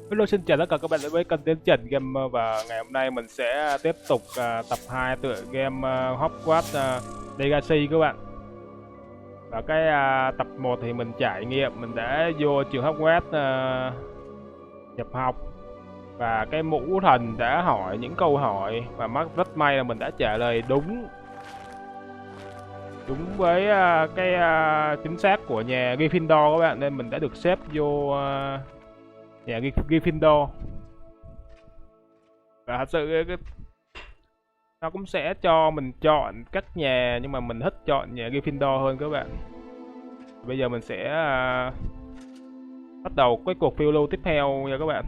Hello, xin chào tất cả các bạn đến với kênh Tiến Trần Gamer và ngày hôm nay mình sẽ tiếp tục tập 2 tựa game Hogwarts Legacy các bạn. Và cái tập 1 thì mình trải nghiệm, mình đã vô trường Hogwarts nhập học và cái mũ thần đã hỏi những câu hỏi và rất may là mình đã trả lời đúng với cái chính xác của nhà Gryffindor các bạn, nên mình đã được xếp vô nhà Gryffindor. Và thật sự nó cũng sẽ cho mình chọn các nhà, nhưng mà mình thích chọn nhà Gryffindor hơn các bạn. Bây giờ mình sẽ bắt đầu cái cuộc phiêu lưu tiếp theo nha các bạn.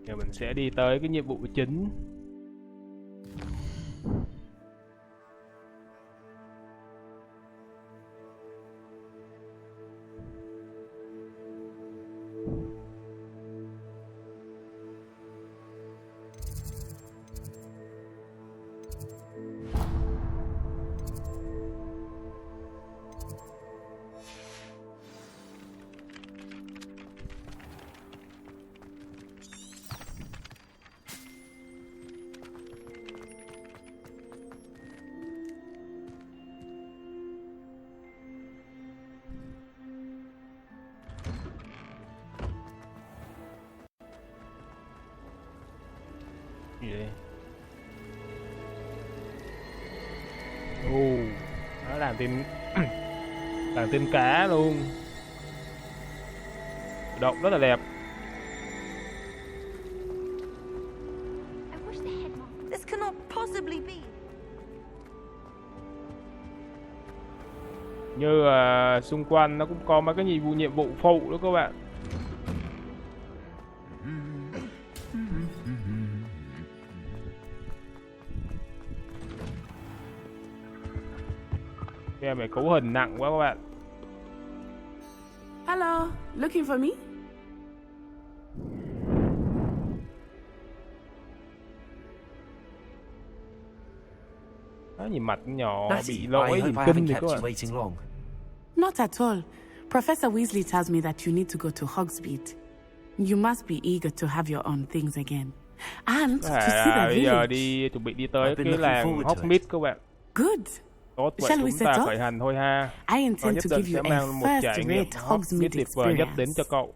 Giờ mình sẽ đi tới cái nhiệm vụ chính. Gì đây? Nó làm tên làm tên cá luôn. Động rất là đẹp. This cannot possibly be. Như xung quanh nó cũng có mấy cái nhiệm vụ phụ đó các bạn. Game này cấu hình nặng quá các bạn. Hello, looking for me? Nó nhìn mặt nhỏ bị I lỗi hope nhìn I kinh haven't thì kept các you bạn. waiting long. Not at all. Professor Weasley tells me that you need to go to Hogsmeade. You must be eager to have your own things again. And to see the Bây giờ village. chuẩn bị đi tới I've been cái looking làng forward to Hogsmeade các bạn. Good. Tốt vậy, Shall we chúng set ta off? khởi hành thôi ha. I Và intend nhất to định give sẽ you a mang một trải nghiệm first-rate Hogsmeade Hogsmeade tuyệt vời nhất đến experience. cho cậu.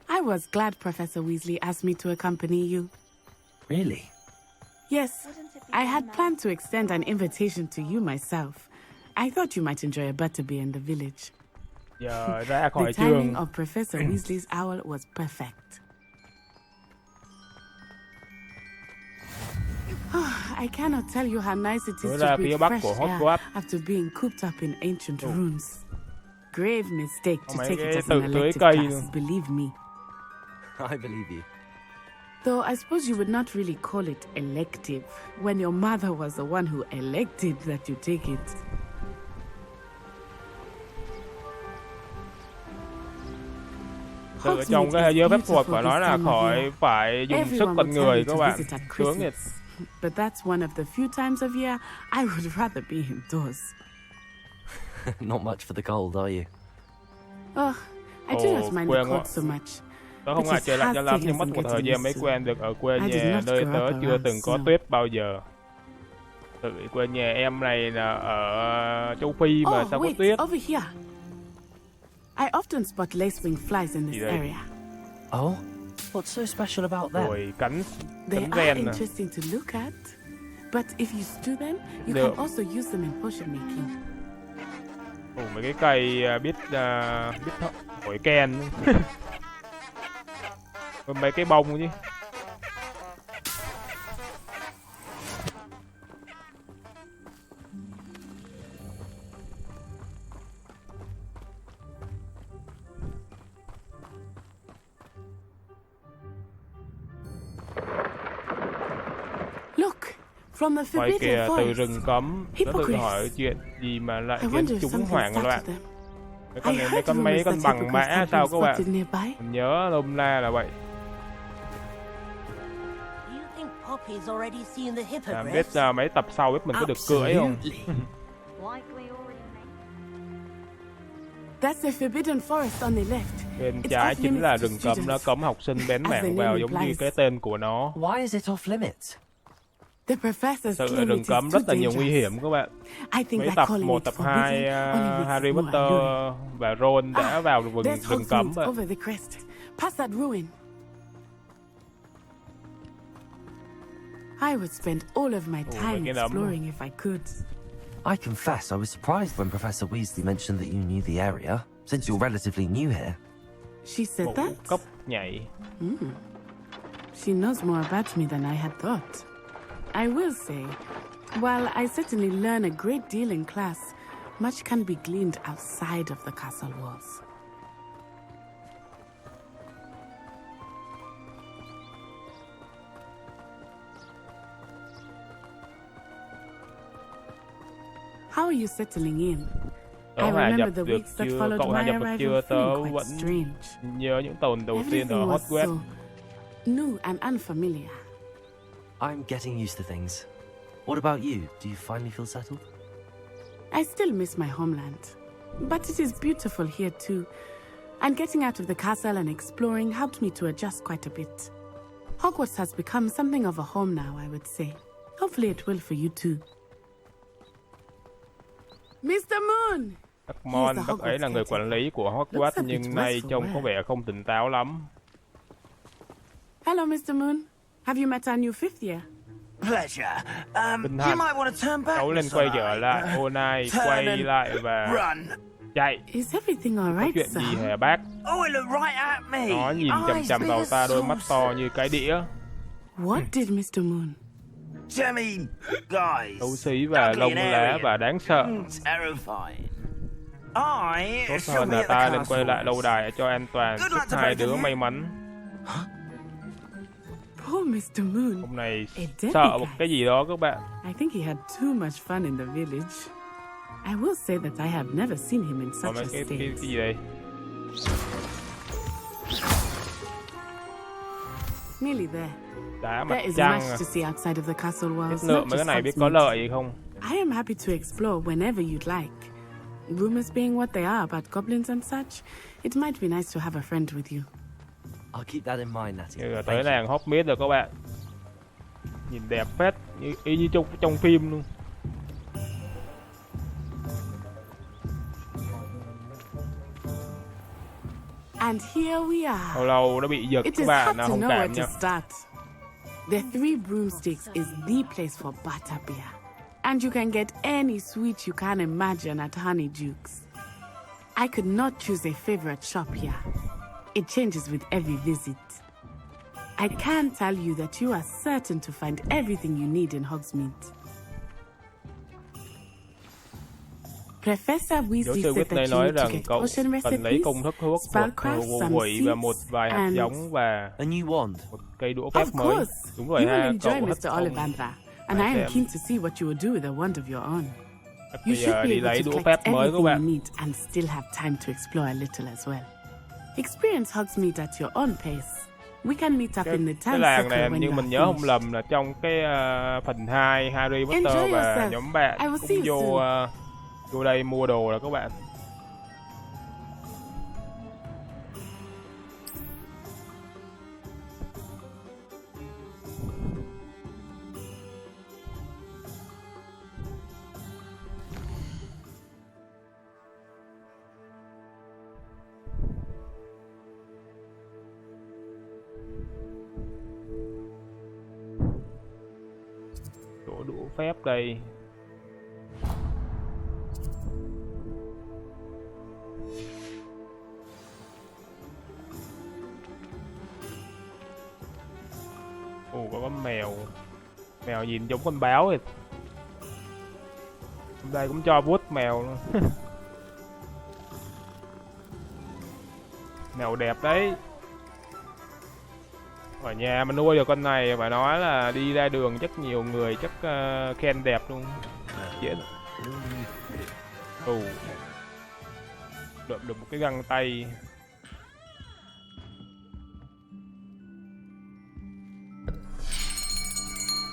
I was glad Professor Weasley asked me to accompany you. Really? Yes, I had planned to extend an invitation to you myself. I thought you might enjoy a butterbeer in the village. Giờ ra The khỏi timing trường. of Professor Weasley's owl was perfect. I cannot tell you how nice it Hướng is ra to phía breathe bắc fresh của air Hogwarts. after being cooped up in ancient rooms. Grave mistake Có to mấy take it cái as an tự tưới elective cây class, luôn. believe me. I believe you. Though I suppose you would not really call it elective when your mother was the one who elected that you take it. Tự trong cái thế giới phép thuật phải nói là khỏi phải dùng sức con người các bạn. Sướng thiệt. But that's one of the few times of year I would rather be indoors. Not much for the cold, are you? Oh, I do not mind the cold so much. Tớ không ngại trời lạnh cho lắm, nhưng mất một thời gian mới quen được ở quê nhà nơi tớ chưa từng có tuyết bao giờ. Tự quê nhà em này là ở châu Phi mà sao có tuyết? Over here. I often spot lacewing flies in this area. Oh, what's so special about that? Rồi cánh They are ren nè. interesting to look at, but if you stew them, you can also use them in potion making. Mấy cái cây biết thổi ken. Mấy cái bông chứ. Look, from the Ngoài forbidden kìa, từ forest. rừng cấm, nó tự hỏi chuyện gì mà lại I khiến wonder if chúng something hoảng loạn. started them. Mấy con I này, heard mấy con rumors bằng that mã hypocrites sao had các been bạn? spotted nearby. Mình nhớ nôm na là vậy. You think Poppy's already seen the Biết hippogriffs? mấy tập sau biết mình có được cưỡi không? Likely already made. That's the forbidden forest on the left. Bên It's trái off chính là limits to rừng cấm, nó students. cấm học sinh bén As the mảng name vào giống như implies. cái tên của nó. Why is it off limits? The professors Sự claim rừng it is cấm too rất là nhiều nguy dangerous. hiểm các bạn. I think Mấy that tập calling 1, it tập forbidden 2 only makes Harry it more Potter alluring. và Ron đã vào rừng There's cấm Hogwarts vậy. over the crest. Past that ruin. I would spend all of my time mấy cái nấm. exploring if I could. I confess I was surprised when Professor Weasley mentioned that you knew the area, since you're relatively new here. She said Ngũ that? cốc nhảy. She knows more about me than I had thought. I will say, while I certainly learn a great deal in class, much can be gleaned outside of the castle walls. How are you settling in? Tớ I hòa nhập remember the được weeks that chưa? followed Cậu hòa my nhập được arrival chưa? Tớ feeling quite vẫn strange. nhớ những tuần đầu tiên ở Everything was Hogwarts. so new and unfamiliar. I'm getting used to things. What about you? Do you finally feel settled? I still miss my homeland, but it is beautiful here too. And getting out of the castle and exploring helped me to adjust quite a bit. Hogwarts has become something of a home now, I would say. Hopefully it will for you too. Mr. Moon! Mon, bác ấy là người quản lý của Hogwarts nhưng nay trông có vẻ không tỉnh táo lắm. Hello, Mr. Moon. Have you met our new fifth year? Pleasure. Bình You Hạnh, might want to turn back. cháu lên Miss quay trở Eye. lại. Ô này, Turn quay and lại và Run. chạy. Is everything all Có right, chuyện sir? gì hả bác? Oh, it looked right at me. Nó nhìn chằm Eyes chằm big vào as ta, đôi mắt to saucers. như cái đĩa. What did Mr. Moon? Jemmy, guys. Xấu xí và Ugly lông and lá arrogant. và đáng sợ. Terrifying. I Tốt shall hơn be là at the ta nên quay lại castle. lâu đài cho an toàn. Good Chúc luck to hai both of đứa you. may mắn. Poor Mr. Moon. Hôm nay A deadly sợ một guy. cái gì đó các bạn. I think he had too much fun in the village. I will say that I have never seen him in Có such mấy a cái state. gì đây? Nearly there. Đá mặt There is trăng much à. to see outside of the castle walls. Biết Not lượm mấy cái just này biết có Hogsmeade. lợi gì không? I am happy to explore whenever you'd like. Rumors being what they are about goblins and such, it might be nice to have a friend with you. I'll keep that in mind, Natty. Như là Thank tới you. làng Hogsmeade rồi các bạn. Nhìn đẹp phết, y như trong phim luôn. And here we are. Lâu lâu nó bị giật It các is bạn, hard nào to thông know cảm where nha. to start. The Three Broomsticks is the place for butterbeer. And you can get any sweet you can imagine at Honeydukes. I could not choose a favorite shop here. It changes with every visit. I can tell you that you are certain to find everything you need in Hogsmeade. Professor Giáo Weasley sư said Whit này that you nói need to rằng get cậu potion cần lấy recipes, công thức thuốc, một spellcraft, ngụ some quỷ và một seeds, vài hạt and... giống và A new wand. một cây đũa phép Of mới. course, Đúng you rồi will ha, enjoy cậu hết Mr. không? Ollivander, and I am xem. keen to see what you will do with a wand of your own. Chắc You bây should giờ be đi able lấy to đũa collect phép mới các everything you bạn. need and still have time to explore a little as well. Experience Hogsmeade at your own pace. We can meet up in the Cái town làng circle này when như you mình are nhớ không finished. lầm là trong cái phần 2 Harry Potter Enjoy và yourself. nhóm bạn I will see cũng you vô đây mua đồ rồi các bạn. Đổ đũa phép đây. Ồ, có con mèo. Mèo nhìn giống con báo vậy. Hôm đây cũng cho vuốt mèo luôn. Mèo đẹp đấy. Ở nhà mà nuôi được con này phải nói là đi ra đường chắc nhiều người chắc khen đẹp luôn. Dễ. Lượm được một cái găng tay.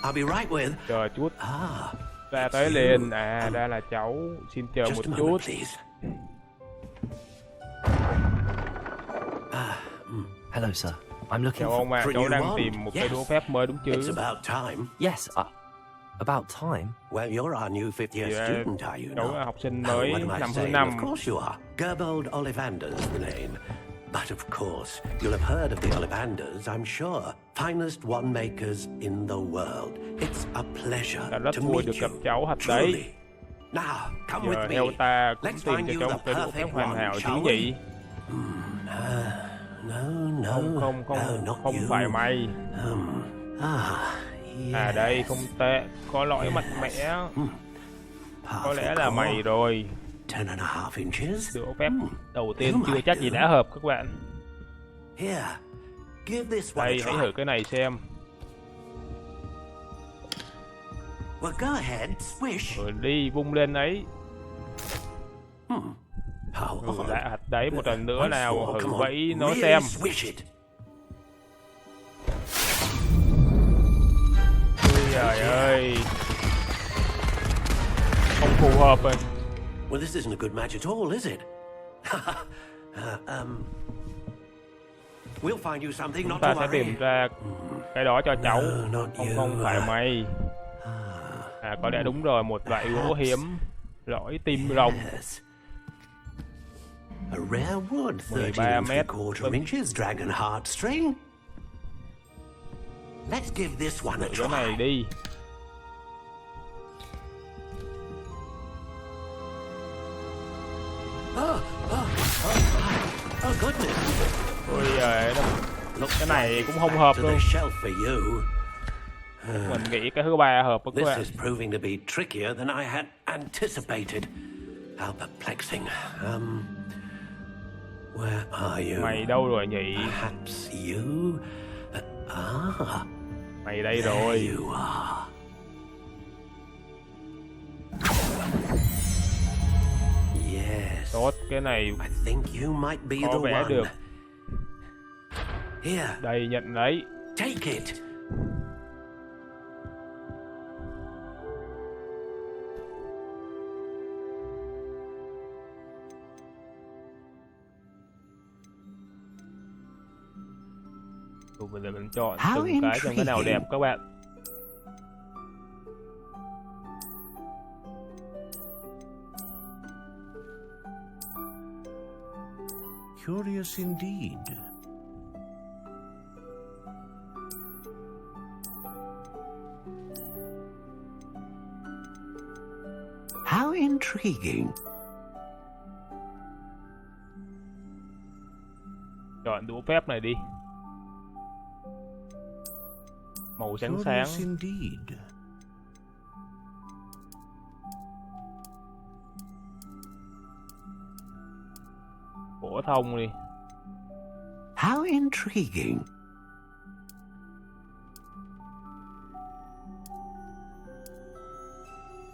I'll be right with. Chờ chút. Ah, Ra tới liền. À, ra là cháu. Xin chờ just một a chút. moment, please. Hello, sir. I'm looking Chào for... ông ạ, for a cháu new đang wand. tìm một cái Yes. đũa phép mới đúng chứ? It's about time. Yes, about time. Well, you're our new fifth year Dạ, student, are you cháu not? là học sinh Oh, mới what am I năm thứ saying? 5. Of course you are. Gerbold Ollivander's the name. But of course, you'll have heard of the Ollivanders, I'm sure. Finest wand makers in the world. It's a pleasure Ta rất to vui meet được gặp you. cháu thật Truly. đấy. Now, come Giờ with theo me. ta cũng Let's tìm find cho you cháu the một cái đũa phép perfect hoàn wand, hảo chứ shall nhỉ? No, Không phải mày. À đây, không tệ. Có lõi mạnh mẽ. Có lẽ là mày rồi. 10.5 inches. Đũa phép đầu tiên chưa chắc gì đã hợp các bạn. Here, give this one a Đây, hãy thử try. cái này xem. Well, go ahead, swish. Rồi đi, vung lên ấy. How Lại hạt đấy một lần nữa Once nào, more, thử come on, vẫy nó really xem. swish it. Ôi trời ơi. Không phù hợp rồi. Well, this isn't a good match at all, is it? We'll find you something Chúng not ta to sẽ worry. tìm ra cái đó cho cháu. No, not Không you. phải mày. À, có lẽ đúng rồi, một loại gỗ hiếm. Lõi tim rồng. Yes. A rare wood, 13 mét. 13 inches, dragon heartstring. Let's give this one a Thử cái này try. đi. Oh, goodness. Ôi giời, cái này cũng không Back hợp to luôn. the shelf for you. Mình nghĩ cái thứ ba hợp với các This bạn. is proving to be trickier than I had anticipated. How perplexing. Where are you? Mày đâu rồi nhỉ? Perhaps you. Mày đây There rồi. you are. Yes. Tốt, cái này I think you might be có the vẻ one. được. Here, Đây, nhận lấy. take it. Rồi bây giờ mình chọn How từng cái xem cái nào đẹp intriguing. các bạn. Curious indeed. How intriguing. Chọn đũa phép này đi. Màu sáng sáng. Curious indeed. phổ thông đi. How intriguing.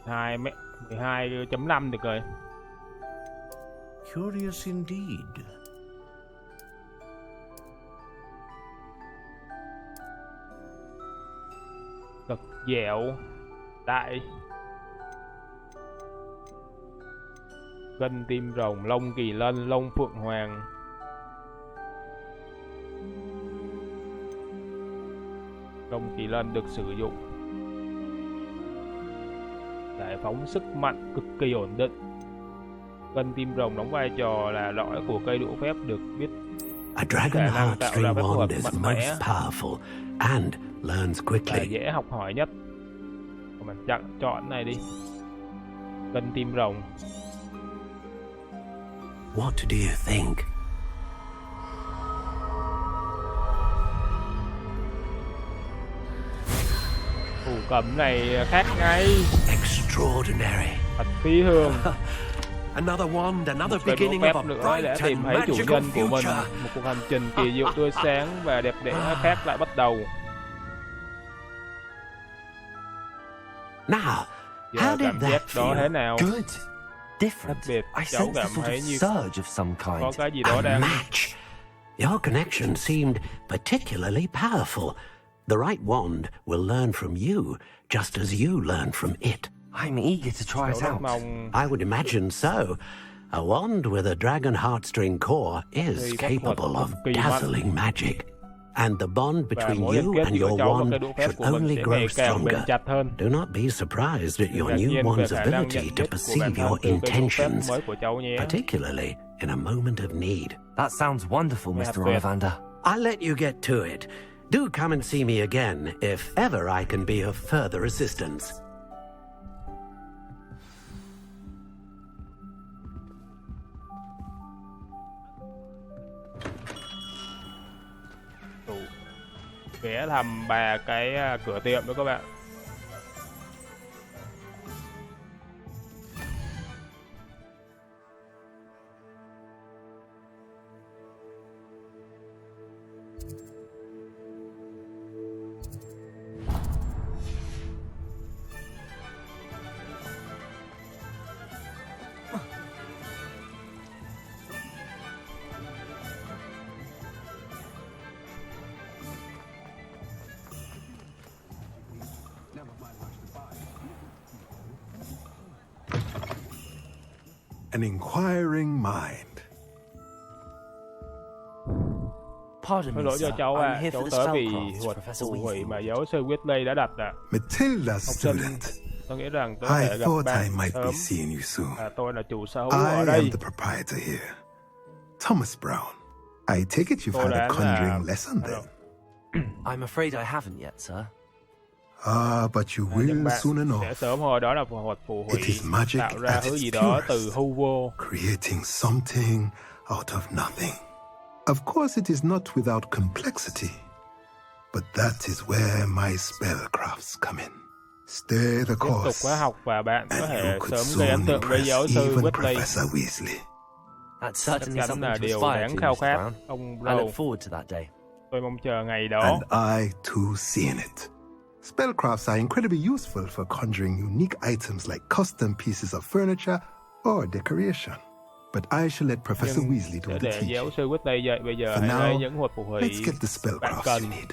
Hai 12.5 được rồi. Curious indeed. Cực dẻo đại gân tim rồng, lông kỳ lân, lông phượng hoàng. Lông kỳ lân được sử dụng giải phóng sức mạnh cực kỳ ổn định. Gân tim rồng đóng vai trò là lõi của cây đũa phép được biết A dragon khả năng tạo ra heartstring phép thuật wand is mạnh mẽ most powerful and learns và quickly. dễ học hỏi nhất. Mình chọn này đi. Gân tim rồng. What do you think? Thủ cầm này khác ngay. Extraordinary. Thật phi thường. Another wand, another Cây đũa beginning phép of a nữa để bright tìm and thấy chủ magical nhân của mình. future. Một cuộc hành trình kỳ diệu tươi sáng và đẹp đẽ khác lại bắt đầu. Now, Giờ how did cảm giác that đó thế feel? nào? Good. Different. Đặc biệt, I cháu sensed a cảm sort thấy of như surge of some có kind. cái gì đó A đang match. Your connection seemed particularly powerful. The right wand will learn from you, just as you learn from it. I'm eager to try cháu it rất out. mong I would imagine so. A wand with a dragon heartstring core is Thì phép thuật capable of cực kỳ mạnh. dazzling magic. And the bond và between mối liên you kết and giữa your cháu và cây wand đũa phép should của mình only sẽ grow ngày càng bền stronger. chặt hơn. Do not be surprised at your Ngạc new nhiên về wand's khả năng nhận ability biết to của perceive bản thân your từ cây đũa phép intentions, mới của cháu nhé. particularly in a moment of need. That sounds wonderful, Yeah, Mr. but- Ollivander. I'll let you get to it. Do come and see me again if ever I can be of further assistance. Ghé thăm bà cái cửa tiệm đó các bạn. An inquiring mind. Pardon Thôi me, lỗi cho sir. cháu I'm ạ. here Cháu for the tới vì spellcrafts thuật Professor phù hủy Weasley. mà giáo sư Weasley đã đặt ạ. Matilda's Học sinh, student. tôi nghĩ rằng tôi I thể gặp thought I bạn might be sớm. seeing you soon. Tôi là chủ sở hữu I ở am đây. the proprietor here, Thomas Brown. I take it you've Tôi had a đoán là conjuring lesson then. I'm afraid I haven't yet, sir. But you những will bạn soon sẽ enough. sớm thôi. Đó là thuật phù hủy It is magic tạo ra at thứ its gì đó từ purest. hư vô. Creating something out of nothing. Of course, it is not without complexity. But that is where my spellcrafts come in. Stay the Tiếp tục course, khóa học và bạn có and thể you could sớm gây ấn soon tượng với giáo impress sư even Weasley. Professor Weasley. That's Chắc certainly chắn something là to điều aspire đáng to, khao Mr. khát. Brown. Ông I Brown, look forward to that day. tôi mong chờ ngày đó. And I too seeing it. Spellcrafts are incredibly useful for conjuring unique items like custom pieces of furniture or decoration. But I shall let Professor Nhưng Weasley do để the giáo teaching. sư Weasley dạy, bây giờ For hãy now, lấy những thuật phù hủy let's get the bạn spellcrafts cần. you need.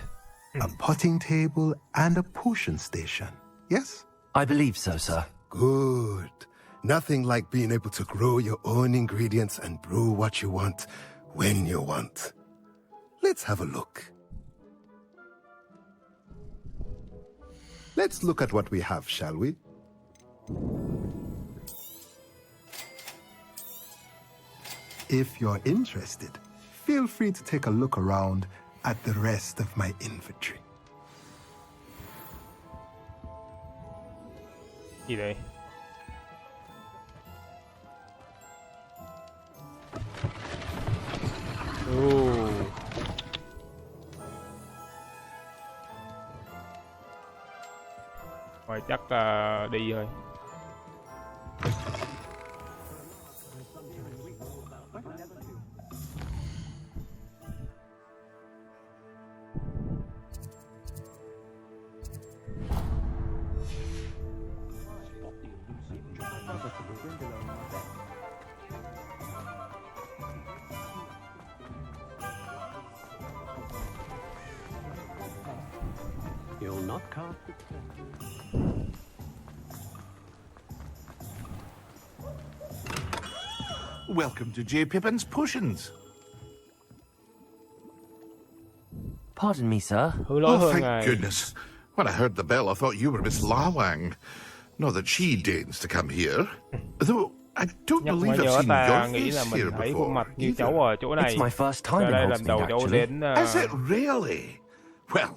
A potting table and a potion station. Yes? I believe so, sir. Good. Nothing like being able to grow your own ingredients and brew what you want when you want. Let's have a look. Let's look at what we have, shall we? If you're interested, feel free to take a look around at the rest of my inventory. Gì đây? Rồi chắc đi thôi. You'll not cast the Welcome to J. Pippin's Potions. Pardon me, sir. Hứa lỗi Oh, hơn thank ngài. goodness. When I heard the bell, I thought you were Miss Lawang. Not that she deigns to come here. Though I don't Nhắc believe mới I've nhớ seen ta your nghĩ là face here mình thấy khuôn before. mặt như either. cháu ở chỗ này. It's my first time Đây in là lần đầu Hogsmeade, cháu actually. đến Is it really? Well,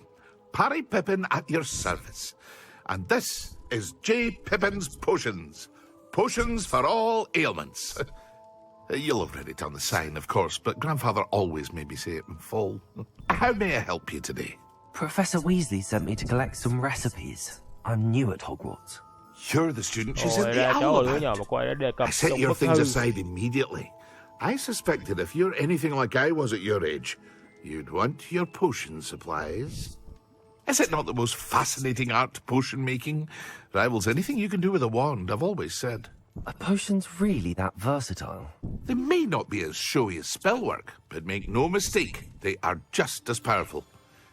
Parry Pippin at your service. And this is J. Pippin's Potions. Potions for all ailments. You'll have read it on the sign, of course, but Grandfather always made me say it in full. How may I help you today? Professor Weasley sent me to collect some recipes. I'm new at Hogwarts. You're the student she Ồ, sent the ra cháu owl là đứa nhỏ about. mà cô ấy đã đề cập I set trong your bức things thư. aside immediately. I suspected if you're anything like I was at your age, you'd want your potion supplies. Is it not the most fascinating art, potion making? Rivals anything you can do with a wand, I've always said. Are potions really that versatile? They may not be as showy as spellwork, but make no mistake, they are just as powerful.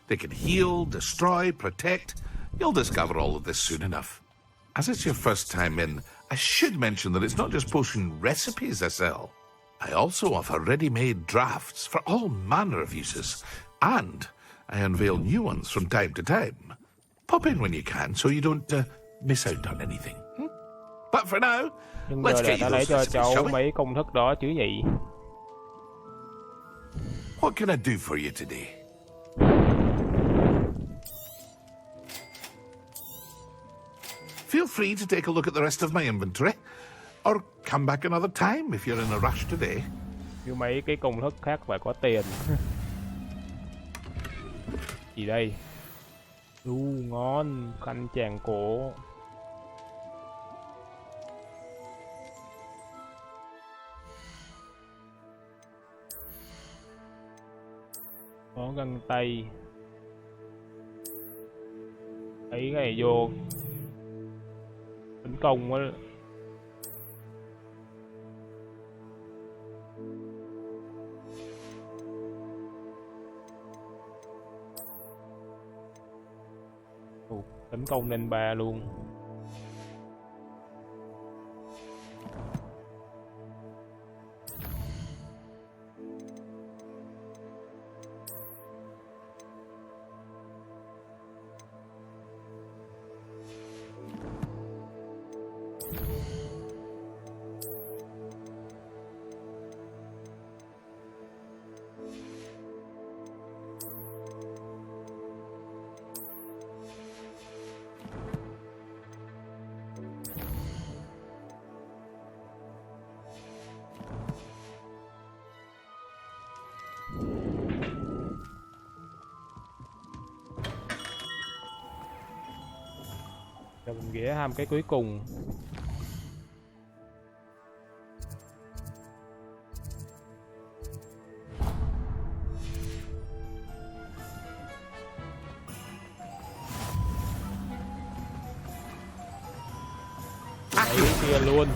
They can heal, destroy, protect. You'll discover all of this soon enough. As it's your first time in, I should mention that it's not just potion recipes I sell. I also offer ready-made drafts for all manner of uses, and I unveil new ones from time to time. Pop in when you can so you don't miss out on anything. But for now, Nhưng let's giờ để get ta you lấy those cho recipes, shall cháu we? mấy công thức đó chứ nhỉ. What can I do for you today? Feel free to take a look at the rest of my inventory, or come back another time if you're in a rush today. Như mấy cái công thức khác phải có tiền. Gì đây? Ngon, khăn tràng cổ. Có găng tay. Ấy cái này vô tấn công á. Tấn công lên 3 luôn. Giờ mình ghé ham cái cuối cùng. Đấy kia luôn.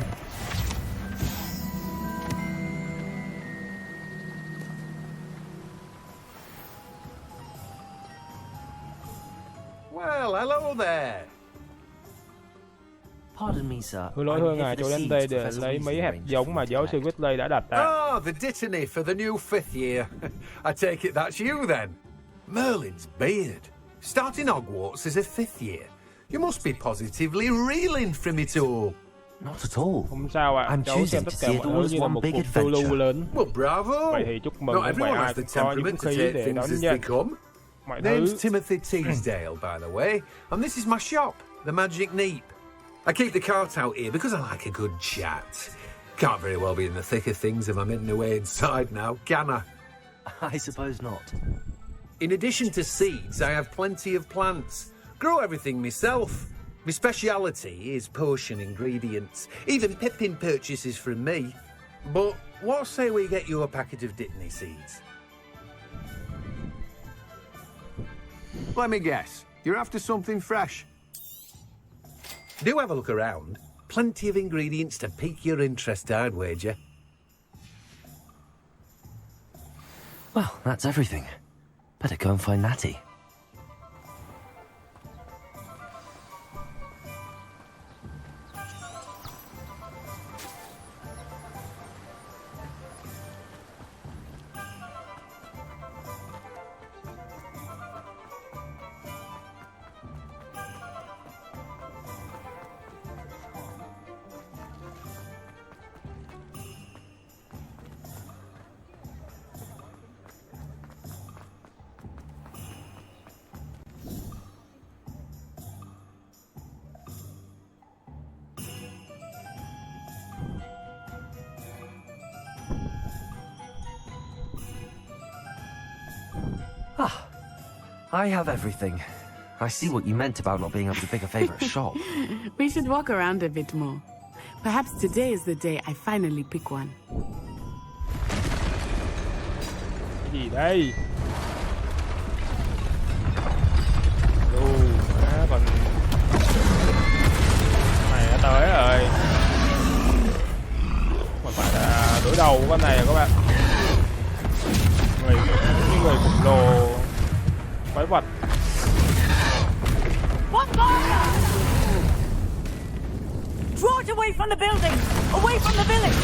Well, hello there. Pardon me, sir. Hứa lỗi I'm hơn here ngài for the cháu đến seeds đây để Professor lấy mấy Weasley hạt arranged giống for mà me to giáo sư collect. Weasley đã đặt ra. Oh, the dittany for the new 5th year. I take it that's you then. Merlin's beard. Starting Hogwarts as a 5th year. You must be positively reeling from it all. Not at all. Không sao ạ, I'm cháu choosing xem to tất see cả it mọi all thứ as như là one một big cuộc phiêu lưu adventure. lớn. Well, bravo. Vậy thì chúc mừng, Not không phải everyone ai has the cũng có những temperament to khí take để things đón as they nhận come. mọi Name's thứ. Timothy Teasdale, by the way, and this is my shop, the Magic Neep. I keep the cart out here because I like a good chat. Can't very well be in the thick of things if I'm hidden away inside now, can I? I suppose not. In addition to seeds, I have plenty of plants. Grow everything myself. My speciality is potion ingredients. Even Pippin purchases from me. But what say we get you a packet of Dittany seeds? Let me guess. You're after something fresh. Do have a look around. Plenty of ingredients to pique your interest, I'd wager. Well, that's everything. Better go and find Natty. I have everything. I see what you meant about not being able to pick a favorite shop. We should walk around a bit more. Perhaps today is the day I finally pick one. Cái gì đây? Còn này nó tới rồi. Còn phải là đối đầu của con này rồi các bạn. Người khổng lồ quái vật. Draw it away from the building! Away from the village!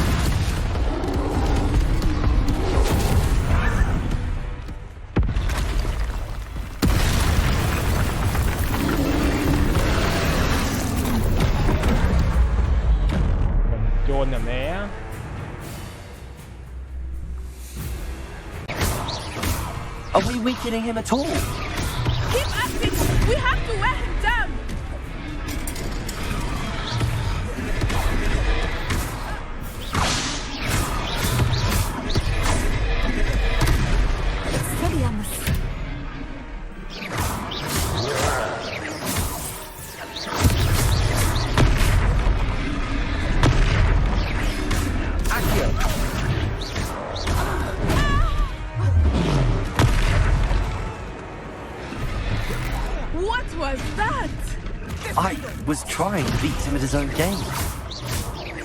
Chôn nhầm né. Are we weakening him at all? Keep at it! We have to wear him down! I was trying to beat him at his own game.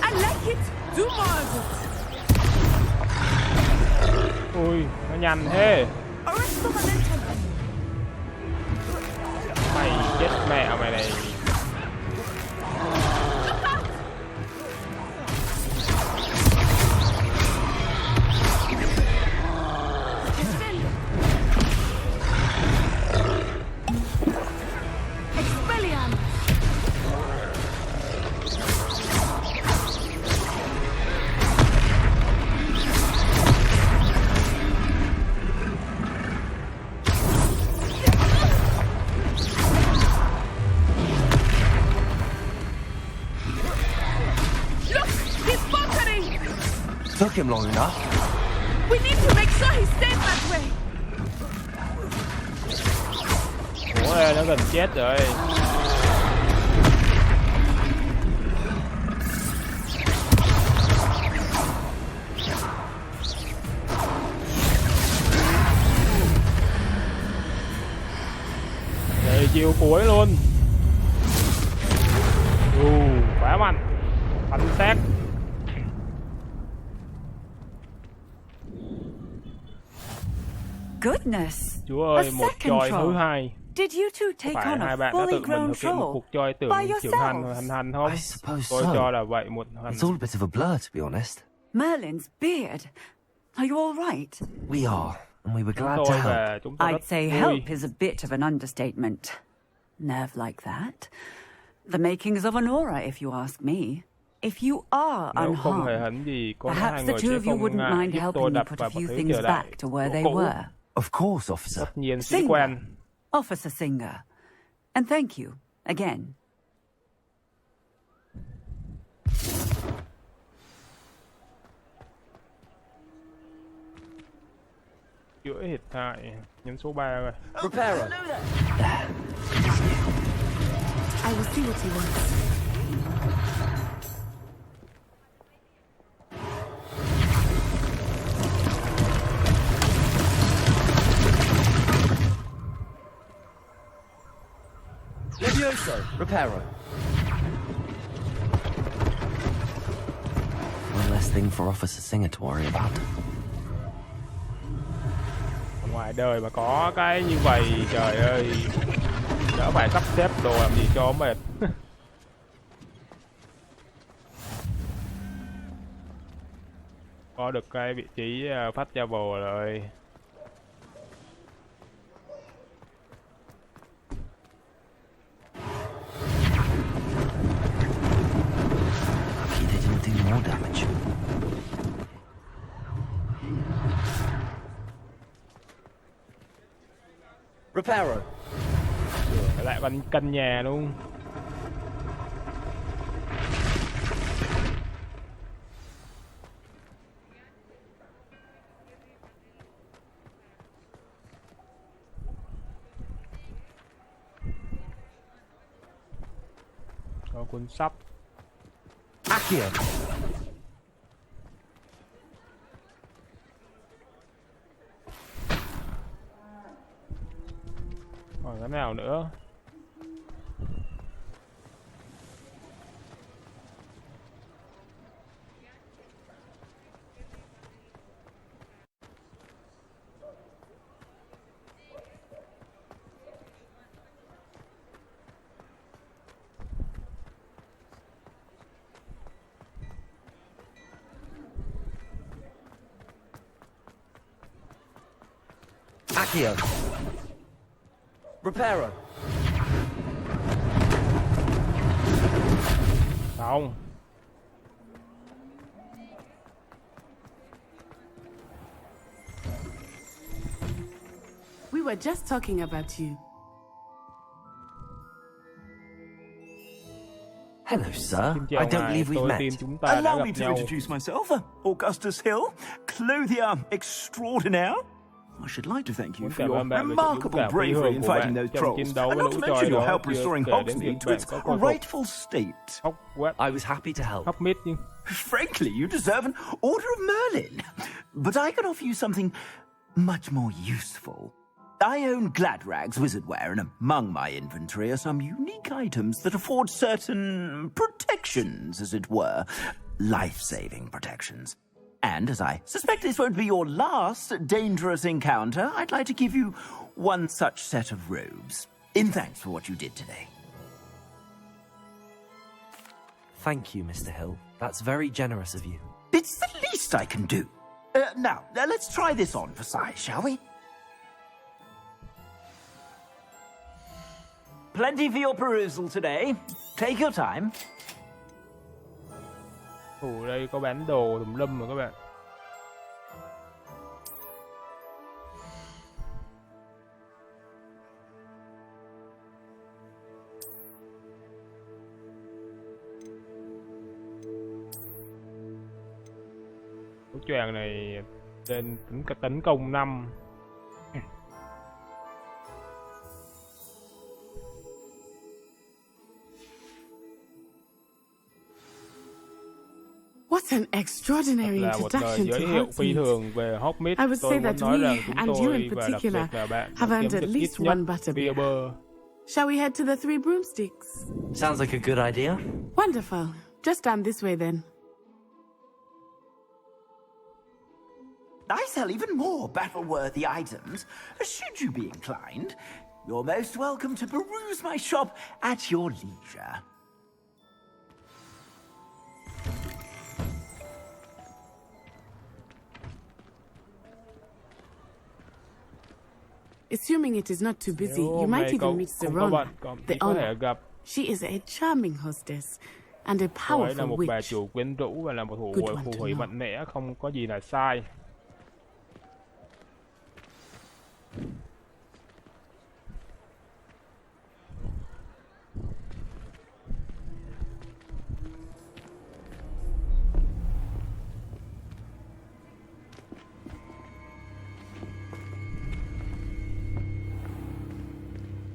I like it. Do more of it. Ui, nó nhanh thế. Mày chết mẹ mày này. Took him long enough. We need to make sure he stays that way. Ủa, nó gần chết rồi. Đây, chiêu cuối luôn. Quá mạnh. Bắn xác. Goodness! Chúa ơi, một choi thứ hai. Did you two take Phải on hai a bạn đã fully tự mình grown thực hiện một troll cuộc choi tưởng by trưởng yourselves? hành không? I suppose Tôi so. cho là vậy một hành. It's all a bit of a blur, to be honest. Merlin's beard. Are you all right? We are, and we were glad to Tôi help. và chúng tôi I'd rất say vui. help is a bit of an understatement. Nerve like that. The makings of an aura, if you ask me. If you are Nếu không hề unharmed, hấn gì, có hai perhaps the người two sẽ of you không wouldn't ngại mind giúp tôi helping me đập put và a mọi few thứ things trở lại back to where chỗ they cũ. were. Of course, officer. Tất nhiên sĩ Singer. quan. Officer Singer. And thank you, again. Chữa hiện tại nhấn số 3 rồi. Repairer. I will see what he wants. Levioso. Repairer. One less thing for Officer Singer to worry about. Ngoài đời mà có cái như vậy, trời ơi, đỡ phải sắp xếp đồ làm gì cho mệt. Có được cái vị trí fast travel rồi. Lucky they didn't do more damage. Repairer. Lại còn căn nhà luôn. Có cuốn sách. Accio. Còn cái nào nữa? Accio. Reparo. Không. We were just talking about you. Hello, sir. Xin chào I don't ngài, believe we've tôi met. tin chúng ta đã Allow gặp me to nhau. introduce myself, Augustus Hill, clothier extraordinaire. I should like to thank you Muốn for cảm your ơn bạn vì sự dũng remarkable cảm phi bravery thường in của fighting bạn those trong trolls, chiến đấu and với not lũ to choi mention your đó, help chưa restoring kể đến Hogsmeade việc to bạn its có khôi phục rightful state. Hogwarts. I was happy to help. Hogsmeade chứ. Frankly, you deserve an Order of Merlin. But I can offer you something much more useful. I own Gladrag's wizardware, and among my inventory are some unique items that afford certain protections, as it were. Life-saving protections. And as I suspect this won't be your last dangerous encounter, I'd like to give you one such set of robes, in thanks for what you did today. Thank you, Mr. Hill. That's very generous of you. It's the least I can do. Now, let's try this on for size, shall we? Plenty for your perusal today. Take your time. Ủa, đây có bán đồ tùm lum rồi các bạn. Cái choàng này trên tấn công 5. What an extraordinary Là một lời introduction giới to thiệu phi Hogsmeade. thường về Hogsmeade. I would Tôi say muốn that nói we, rằng chúng and you tôi in và đặc particular, biệt là bạn have đã earned kiếm at được ít least nhất one butterbeer. beer. Shall we head to the Three Broomsticks? Sounds like a good idea. Wonderful. Just down this way then. I sell even more battle-worthy items, should you be inclined. You're most welcome to peruse my shop at your leisure. Assuming it is not too busy, Nếu you might hôm nay even meet không có Serona, bận, the thì có thể owner. gặp. She is a charming hostess and a Cô ấy là powerful một bà witch. chủ quyến rũ và là một Good one phù to thủy know. mạnh mẽ, không có gì là sai.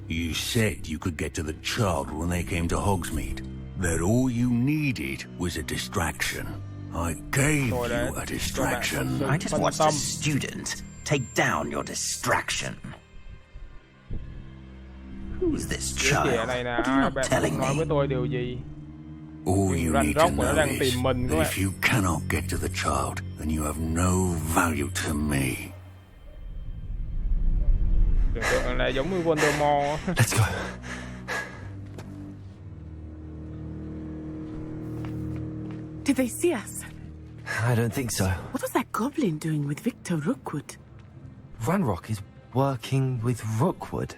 You said you could get to the child when they came to Hogsmeade. That all you needed was a distraction. I gave Rồi đấy, you a cho bạn distraction. sự I just phân watched tâm. a student take down your distraction. Who's this Đứa child? trẻ này là What are you ai? not Bạn telling không nói me? với tôi điều gì? All Đừng you răn need róc to mà nó know đang is tìm mình các that bạn. if you cannot get to the child, then you have no value to me. Tưởng tượng là giống như Voldemort. Let's go. Did they see us? I don't think so. What was that goblin doing with Victor Rookwood? Ranrock is working with Rookwood.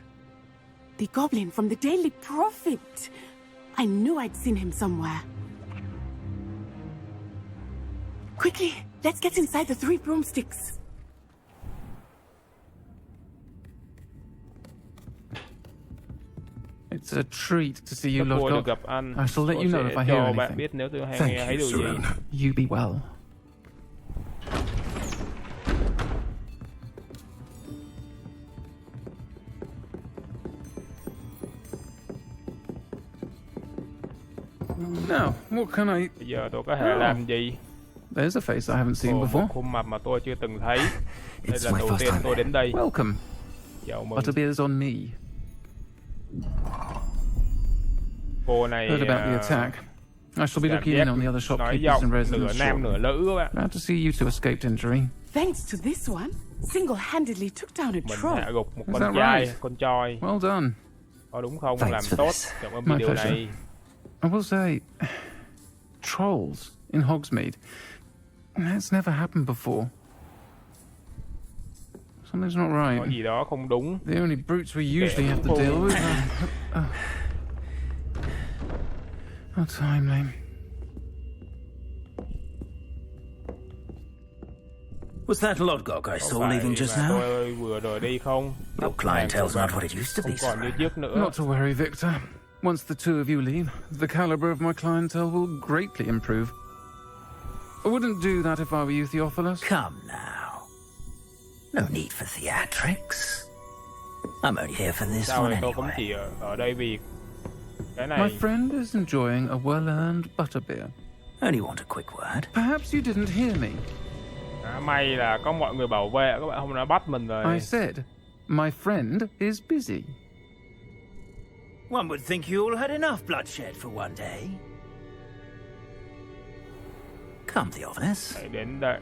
The goblin from the Daily Prophet. I knew I'd seen him somewhere. Quickly, let's get inside the Three Broomsticks. It's a treat to see you Rất vui look được up. gặp anh. I shall let Tôi you know sẽ if I hear cho bạn anything. biết nếu tôi hay Thank nghe thấy you, điều gì. Serona. You be well. Now, what can I... Bây giờ tôi có thể làm gì? There's a face I haven't seen Một before. khuôn mặt mà tôi chưa từng thấy. Đây It's là my đầu first tiên time tôi here. đến đây. Welcome. Chào mừng. Butterbeer's on me. Cô này Heard about the attack. I shall be cảm looking giác in on the other nói shopkeepers giọng and nửa residents nam shortly. nửa nữ các bạn. Glad to see you two escaped injury. Thanks to this one, single-handedly took down a Mình troll. hạ gục một Is con that trai, right? con choi. Well done. Có đúng không? Thanks Làm for tốt. this. Cảm ơn My video pleasure. này. I will say, trolls in Hogsmeade. That's never happened before. Something's not Có right. gì đó không đúng. The only brutes we usually have to deal with are timely. Was that Lodgok I Có saw phải leaving just mà now? tôi vừa rồi đi không? Your clientele's not what it used to Không be, còn như sir. trước nữa. Not to worry, Victor. Once the two of you leave, the caliber of my clientele will greatly improve. I wouldn't do that if I were you, Theophilus. Come now. No need for theatrics. I'm only here for this Sao one này tôi cũng anyway. chỉ ở đây vì cái My này. friend is enjoying a well-earned butterbeer. Only want a quick word. Perhaps you didn't hear me. May là có mọi người bảo vệ, các bạn không đã bắt mình rồi. I said, my friend is busy. One would think you all had enough bloodshed for one day. Come, Theophilus. Hãy đến đây.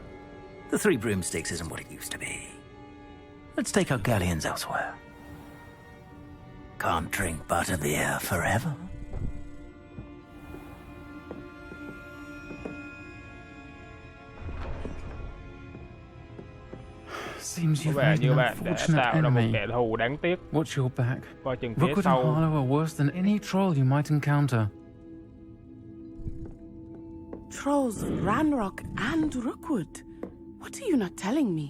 The Three Broomsticks isn't what it used to be. Let's take our galleons elsewhere. Can't drink butterbeer forever. Seems Có you've vẻ made như an bạn đã unfortunate tạo ra một enemy. kẻ thù đáng tiếc. Watch your back. Coi chừng phía Rookwood and sau. Harlow are worse than any troll you might encounter. Trolls Ranrock and Rookwood. What are you not telling me?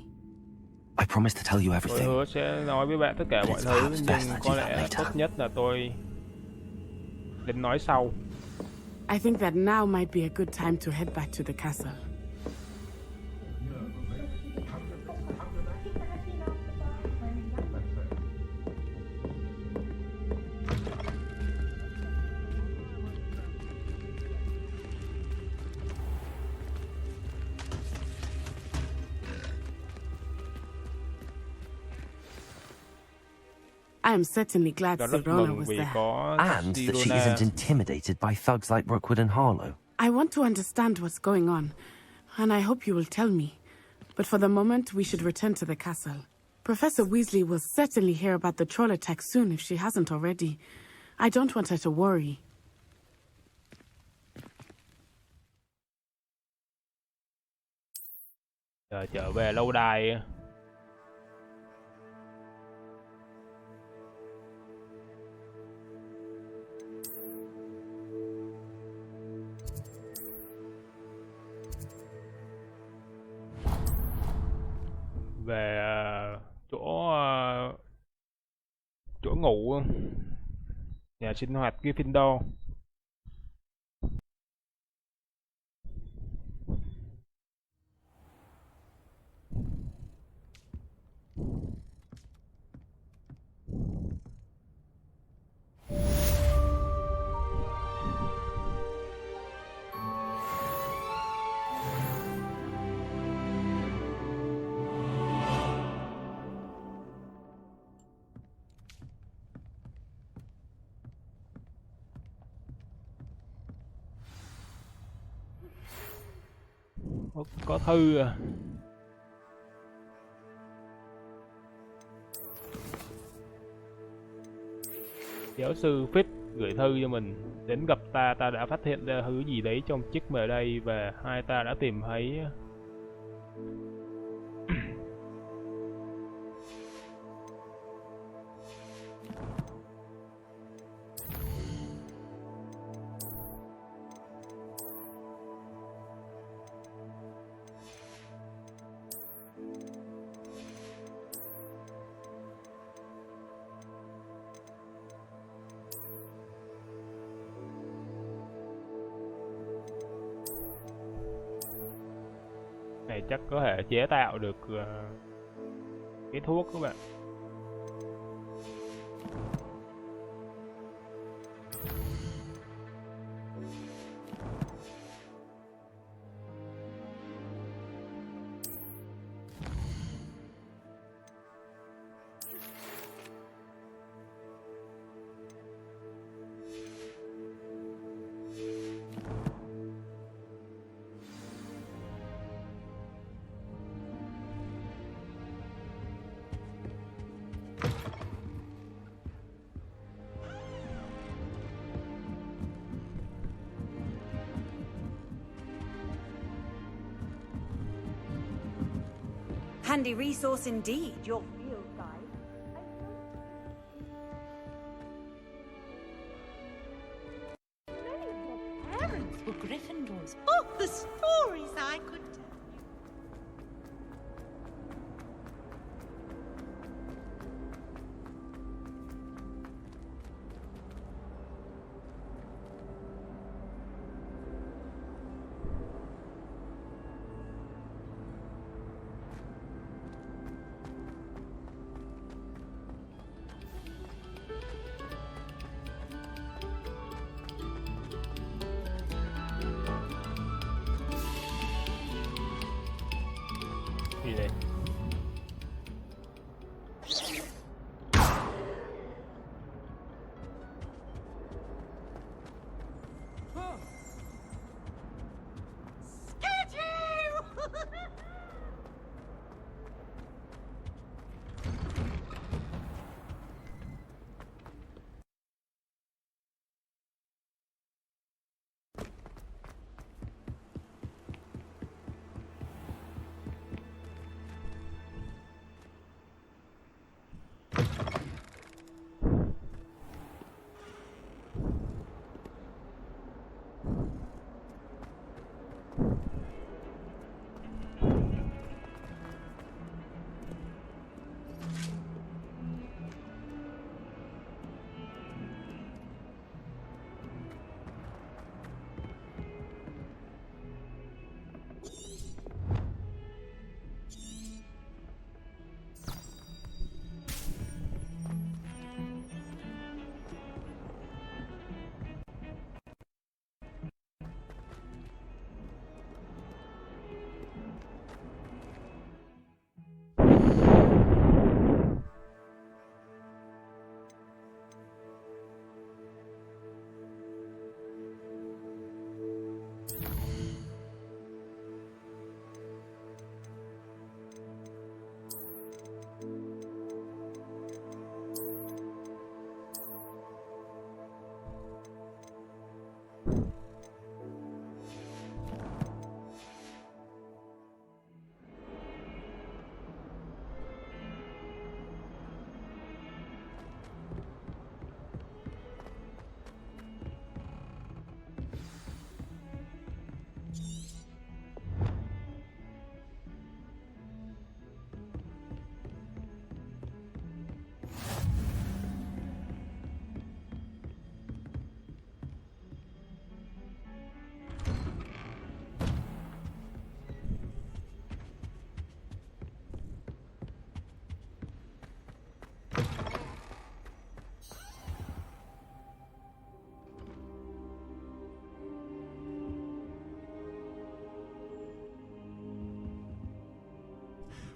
I promise to tell you Tôi everything. hứa sẽ nói với bạn tất cả mọi thứ, nhưng có lẽ tốt nhất là tôi đến nói sau. I think that now might be a good time to head back to the castle. I am certainly glad Tôi rất Sirona mừng was vì there. có And that she Sirona. isn't intimidated by thugs like Rookwood and Harlow. I want to understand what's going on, and I hope you will tell me. But for the moment, we should return to the castle. Professor Weasley will certainly hear about the troll attack soon if she hasn't already. I don't want her to worry. Giờ trở về lâu đài. Về chỗ ngủ, nhà sinh hoạt Gryffindor. Có thư à? Giáo sư Fitz gửi thư cho mình. Đến gặp ta, ta đã phát hiện ra thứ gì đấy trong chiếc mề đây và hai ta đã tìm thấy. Này chắc có thể chế tạo được cái thuốc các bạn. Handy resource indeed, your field guide. Many of your parents were Gryffindors. Oh, the stories I could tell. Gì đây? Scared you!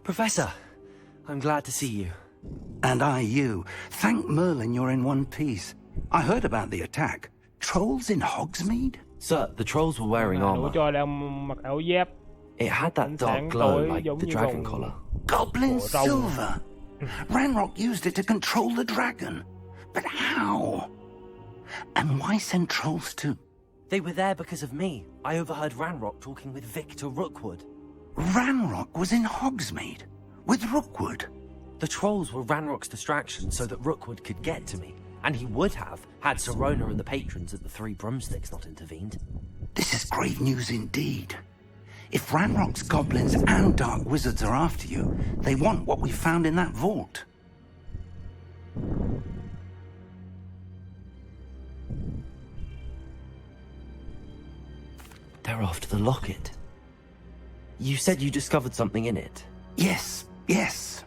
Professor, I'm glad to see you. And I you. Thank Merlin you're in one piece. I heard about the attack. Trolls in Hogsmeade? Sir, the trolls were wearing armor. Cho đang mặc áo giáp. It had that dark glow like the dragon collar. Goblin silver. Ranrock used it to control the dragon. But how? And why send trolls too? They were there because of me. I overheard Ranrock talking with Victor Rookwood. Ranrock was in Hogsmeade with Rookwood. The trolls were Ranrock's distraction so that Rookwood could get to me. And he would have, had Sirona and the patrons at the Three Broomsticks not intervened. This is great news indeed. If Ranrock's goblins and dark wizards are after you, they want what we found in that vault. They're after the locket. You said you discovered something in it. Yes, yes.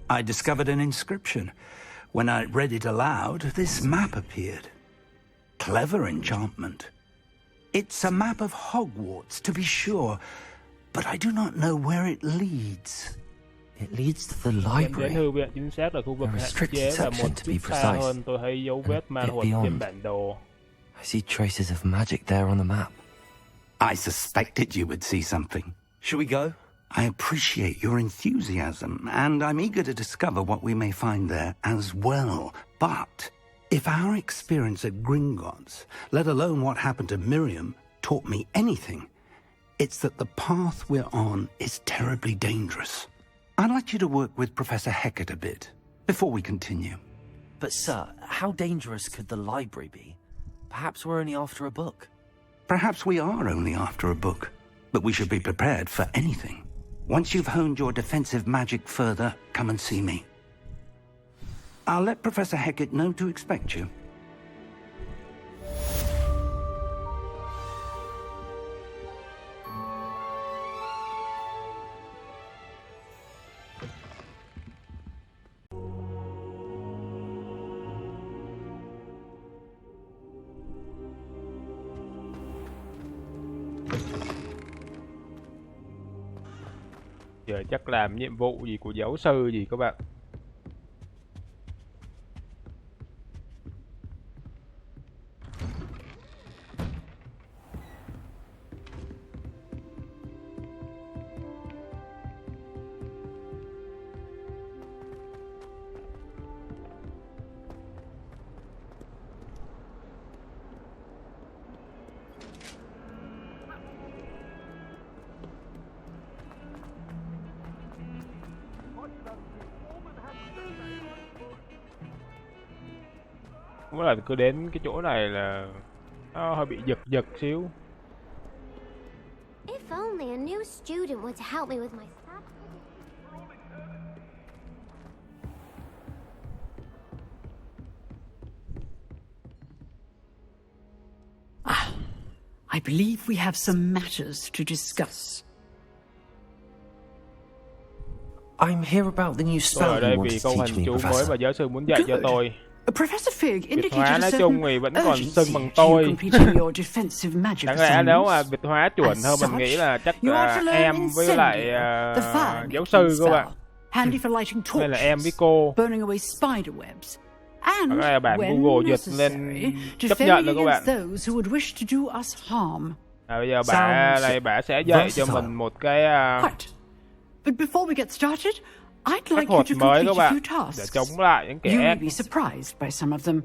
I discovered an inscription. When I read it aloud, this map appeared. Clever enchantment. It's a map of Hogwarts, to be sure, but I do not know where it leads. It leads to the library. Đến thư viện chính xác là khu vực hạn chế và một chút xa hơn tôi thấy dấu vết ma thuật trên bản đồ. I see traces of magic there on the map. I suspected you would see something. Shall we go? I appreciate your enthusiasm, and I'm eager to discover what we may find there as well. But if our experience at Gringotts, let alone what happened to Miriam, taught me anything, It's that the path we're on is terribly dangerous. I'd like you to work with Professor Hecat a bit before we continue. But sir, how dangerous could the library be? Perhaps we're only after a book. Perhaps we are only after a book, but we should be prepared for anything. Once you've honed your defensive magic further, come and see me. I'll let Professor Hecat know to expect you. Giờ chắc làm nhiệm vụ gì của giáo sư gì các bạn. Mỗi lần cứ đến cái chỗ này là nó hơi bị giật xíu. If only a new student were to help me with my stuff. I believe we have some matters to discuss. I'm here about the new Tôi spell ở đây you vì wanted câu to hình teach me, chú mới Professor. mà giáo sư muốn dạy cho tôi. Professor Fig Việt hóa indicated a nói certain chung thì vẫn còn xưng bằng urgency to tôi. completing your defensive magic Đáng lẽ nếu mà assignments. Việt hóa chuẩn hơn mình nghĩ là chắc là em với lại giáo sư các bạn. Handy for lighting Đây là em với torches, cô. burning away spider webs, and Cái này bản when Google dịch lên necessary, chấp nhận được defending các bạn. against those who would wish to do us harm. Bây giờ bà sẽ dạy cho mình một cái But before we get started, I'd phép like you thuật to mới complete các a bạn few để tasks. chống lại những You may kẻ be surprised by some of them.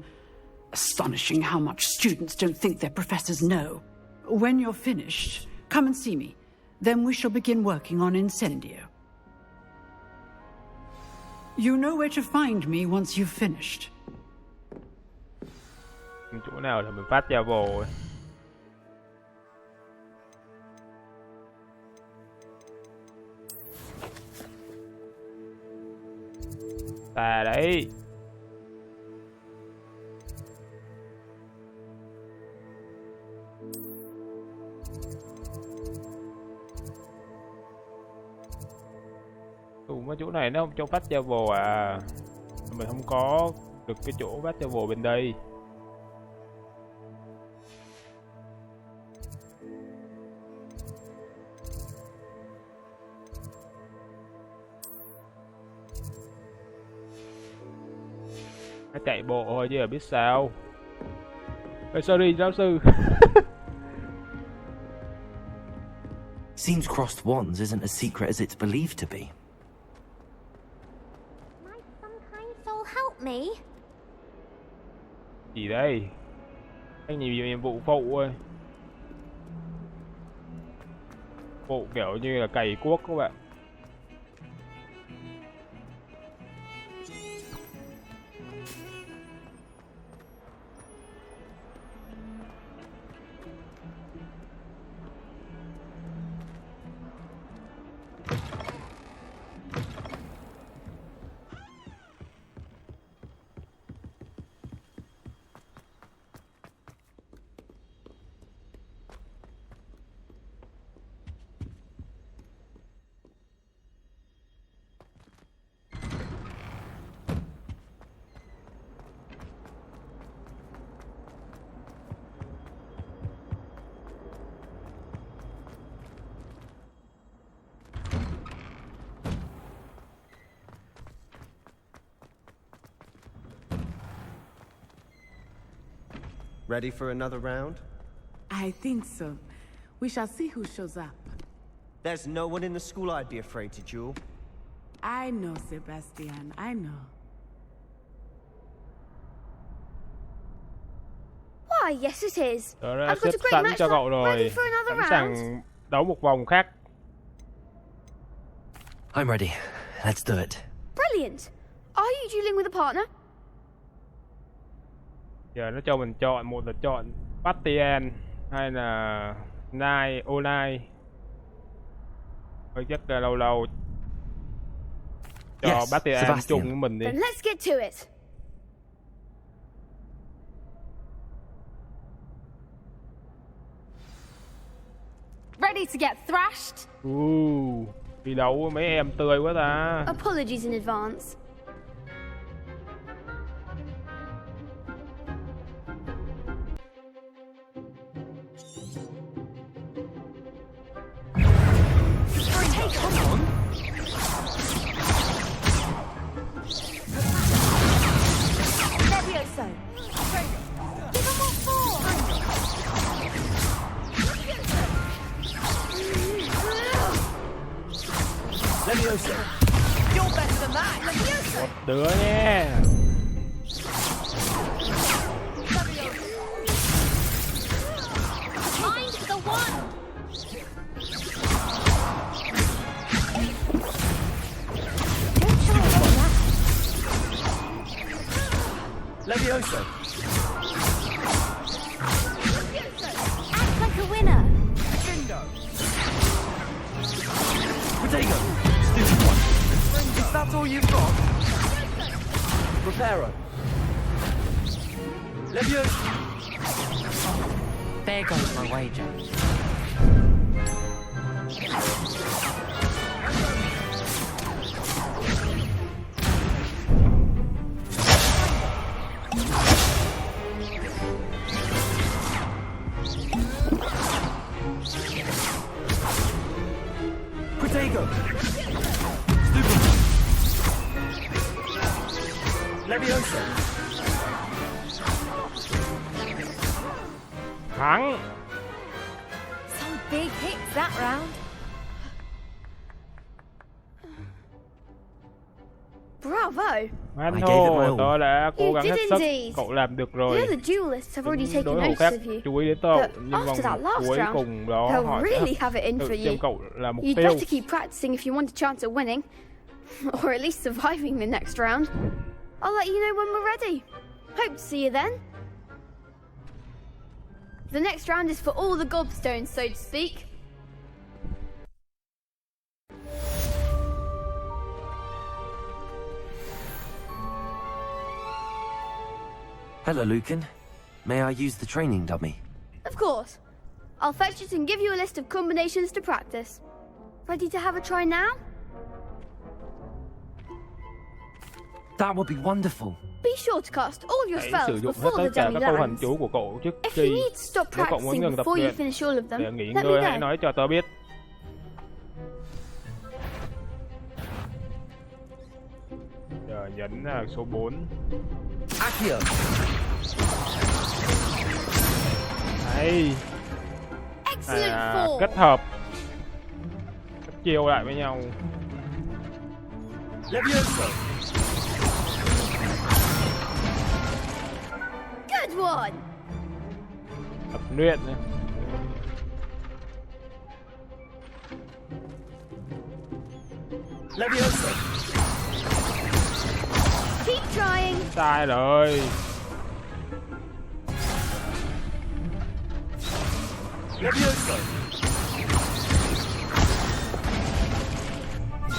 Astonishing how much students don't think their professors know. When you're finished, come and see me. Then we shall begin working on Incendio. You know where to find me once you've finished. chỗ nào là mình phát ra vô ấy. Ta đấy. Mấy chỗ này nó không cho phát travel à. Mình không có được cái chỗ phát travel bên đây. Phải chạy bộ thôi chứ là biết sao. Sorry giáo sư. Seems crossed wands isn't as secret as it's believed to be. Might some kind soul help me? Gì đây? Anh nhiều nhiệm vụ phụ thôi. Phụ kiểu như là cày cuốc các bạn. Ready for another round? I think so. We shall see who shows up. There's no one in the school I'd be afraid to duel. I know, Sebastian. I know. Why, yes it is. Đó đã I've got xếp a great sẵn match cho cậu ready rồi. for another Sẵn round. sàng đấu một vòng khác. I'm ready. Let's do it. Brilliant. Are you dueling with a partner? Giờ nó cho mình chọn, một là chọn Bastien hay là Nai Onai. Hơi chắc là lâu lâu cho Yes, Bastien Sebastian. chung với mình đi. Then let's get to it. Ready to get thrashed? Đi đấu với mấy em tươi quá ta. Apologies in advance. Levioso. Give them all four. Levioso. You're better than that. Levioso. Một đứa nha. Mind the one. Levioso. Act like a winner. Potato. Stupid one. Is that all you've got? Reparo. Levioso. There goes my wager. Potato. Stupid. Levioso. Thắng. Some big hits that round. Bravo. Manho, tôi đã cố You gắng did hết sức. indeed. Cậu làm được The rồi. other duelists have already taken Đối thủ notice khác of you. chú ý đến tôi, But nhưng after that vòng last cuối round, cùng đó they'll họ really sẽ have it in tự for xem you. cậu là mục You'd tiêu. better keep practicing if you want a chance at winning. Or at least surviving the next round. I'll let you know when we're ready. Hope to see you then. The next round is for all the gobstones, so to speak. Hello, Lucan. May I use the training dummy? Of course. I'll fetch it and give you a list of combinations to practice. Ready to have a try now? That would be wonderful. Be sure to cast all your Hãy spells sử dụng hết before tất the cả dummy các câu hành lands. chú của cậu trước If you khi. need to stop Nếu cậu muốn practicing ngừng tập before you luyện finish all of them, để nghỉ let me ngơi, hãy know. nói cho tớ biết. Giờ nhấn là số 4. Accio. Đây. Excellent form. Kết hợp các chiêu lại với nhau. Levioso. Good one. Tập luyện nữa. Levioso. Keep trying. Sai rồi. Levioso.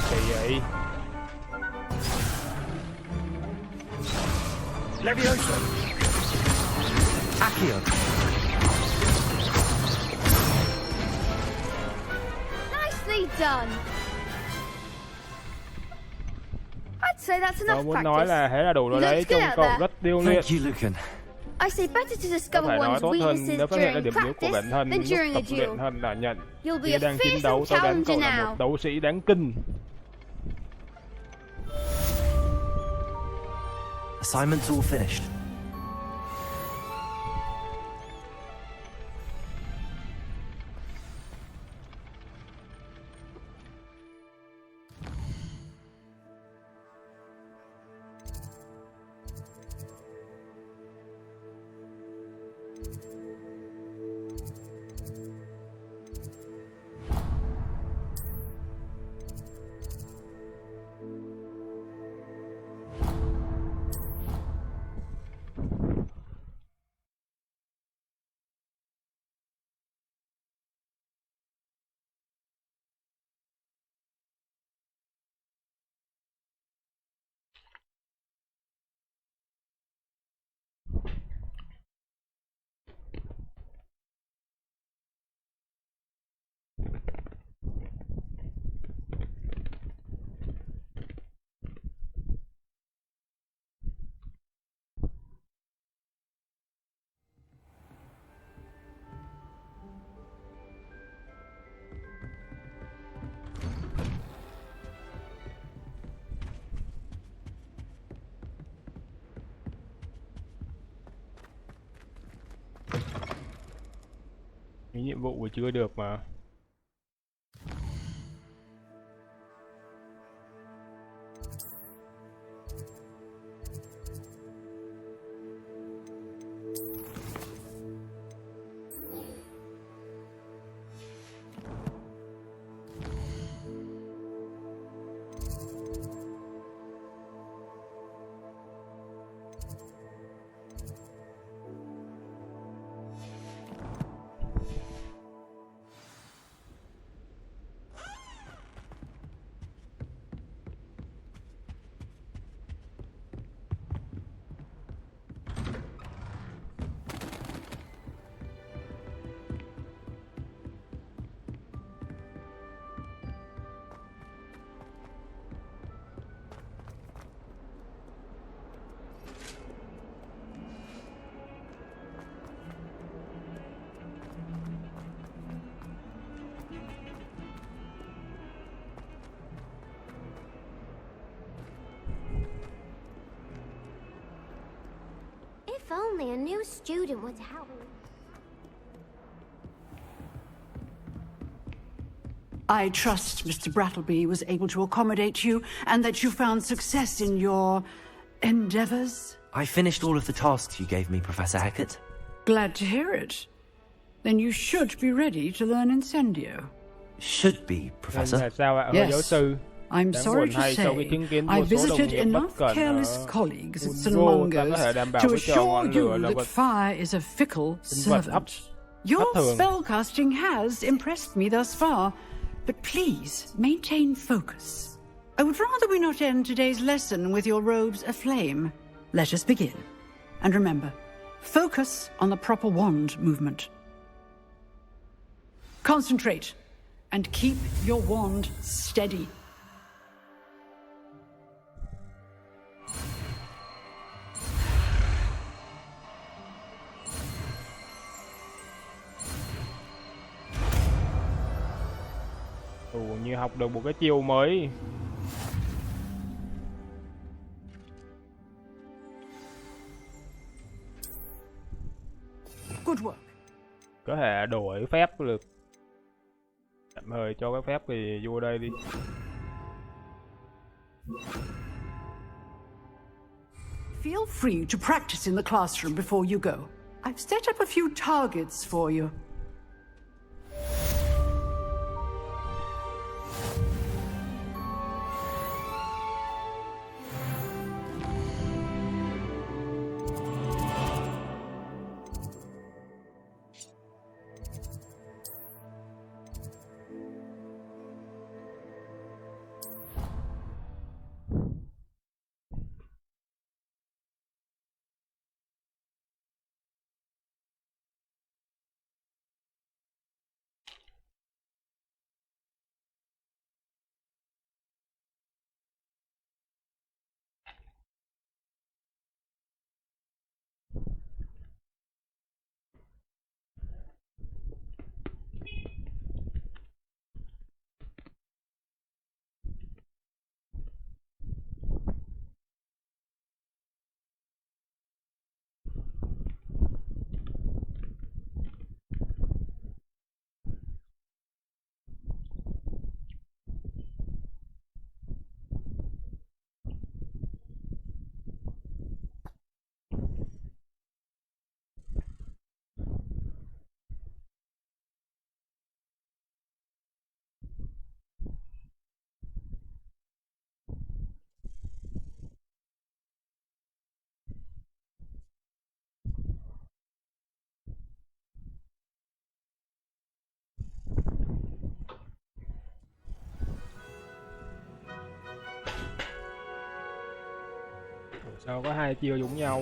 Kỳ vậy. Levioso. Accio. Nicely done. I'd say that's Tớ enough muốn nói practice. là thế là đủ rồi You đấy, looked trông good out cậu there. rất điêu luyện. Thank you, Lucan. I say better to Có discover thể nói one's tốt hơn weaknesses nếu phát hiện ra during điểm yếu của practice bản thân than lúc during a tập luyện duel. hơn là nhận. You'll be Khi a đang chiến đấu, fearsome tôi đoán cậu challenger là now. một đấu sĩ đáng kinh. Assignments all finished. Những nhiệm vụ mà chưa được mà. If only a new student would help. I trust Mr. Brattleby was able to accommodate you and that you found success in your endeavors. I finished all of the tasks you gave me, Professor Hecat. Glad to hear it. Then you should be ready to learn Incendio. Should be, Professor. Yes. I'm sorry to say, I visited enough careless colleagues at St. Mungo's to assure you that fire is a fickle servant. Your spellcasting has impressed me thus far, but please maintain focus. I would rather we not end today's lesson with your robes aflame. Let us begin. And remember, focus on the proper wand movement. Concentrate and keep your wand steady. Như học được một cái chiêu mới. Good work. Có thể đổi phép được. Tạm thời cho cái phép thì vô đây đi. Feel free to practice in the classroom before you go. I've set up a few targets for you. Sao có hai chiêu giống nhau?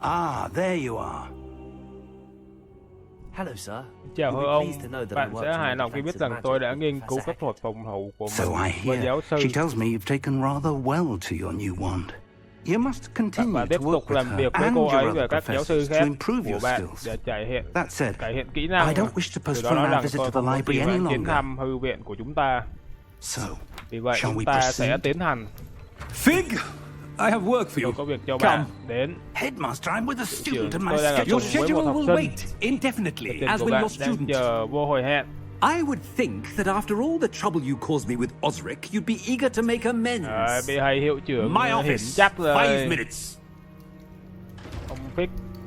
Ah, there you are. Hello, sir. Chào You'll thưa be ông, pleased to know that bạn I worked sẽ on hài the lòng khi biết defensive rằng magic tôi đã of nghiên the cứu Sách. phép thuật phòng thủ của So I mình với hear. giáo sư. She tells me you've taken rather well to your new wand. You must Bạn continue tiếp to work tục with làm her việc với and cô your ấy và other các giáo sư professors to khác improve của your bạn skills. để That said, cải thiện kỹ năng. I don't wish to Từ đó postpone nói our rằng visit tôi to the không có library gì any chuyến longer. thăm thư viện của chúng ta. So, Vì vậy shall chúng we ta sẽ proceed? tiến hành. Fig, I have work for you. Tôi có việc cho Come. bạn. Đến. Headmaster, I'm with a student and my Tôi đang ở schedule. Your cùng với một schedule học will sinh. wait indefinitely, Lịch as của will bạn your đang student. chờ vô hồi hẹn. I would think that after all the trouble you caused me with Osric, you'd be eager to make amends. Bị hay hiệu trưởng My Hình office, chắc rồi. 5 minutes.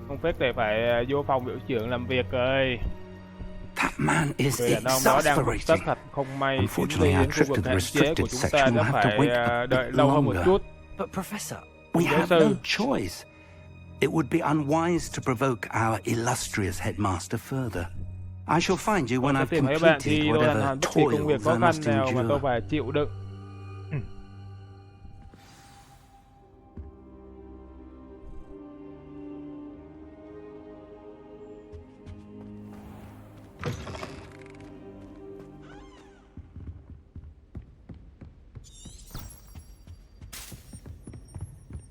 Ông Phích thì phải vô phòng hiệu trưởng làm việc rồi. That man is Người đàn ông đó đang rất exasperating. thật không may chuyến Unfortunately, đi our đến khu trip vực to the hạn chế của restricted chúng ta section đã will have to phải wait a đợi bit lâu hơn một longer. chút. But Professor, We Giáo have sư. no choice. It would be unwise to provoke our illustrious headmaster further. I shall find you when Tôi sẽ I've tìm thấy bạn completed khi tôi hoàn whatever thành bất kỳ công việc toils khó I khăn must nào mà tôi endure. phải chịu đựng.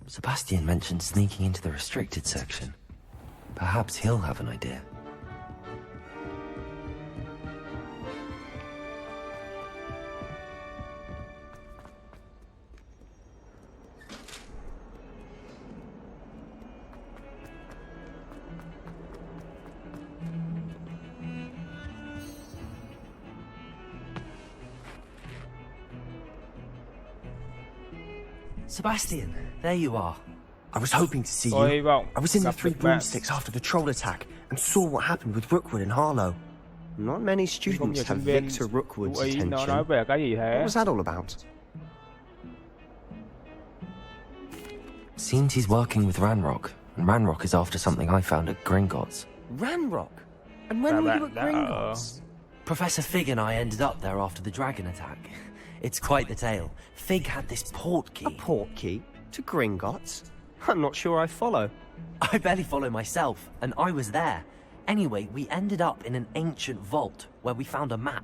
Sebastian mentioned sneaking into the restricted section. Perhaps he'll have an idea. Sebastian, there you are. I was hoping to see Tôi hy you. vọng I was in the gặp Three được bạn. Broomsticks after the troll attack and saw what happened with Rookwood and Harlow. Not many Không nhiều students sinh have viên Victor Rookwood's chú ý nó nói attention. về cái gì What thế? was that all about? Seems he's working with Ranrock, and Ranrock is after something I found at Gringotts. Ranrock? And when were you at Gringotts? Professor Fig and I ended up there after the dragon attack. It's quite the tale. Fig had this port key. A port key? To Gringotts? I'm not sure I follow. I barely follow myself, and I was there. Anyway, we ended up in an ancient vault where we found a map.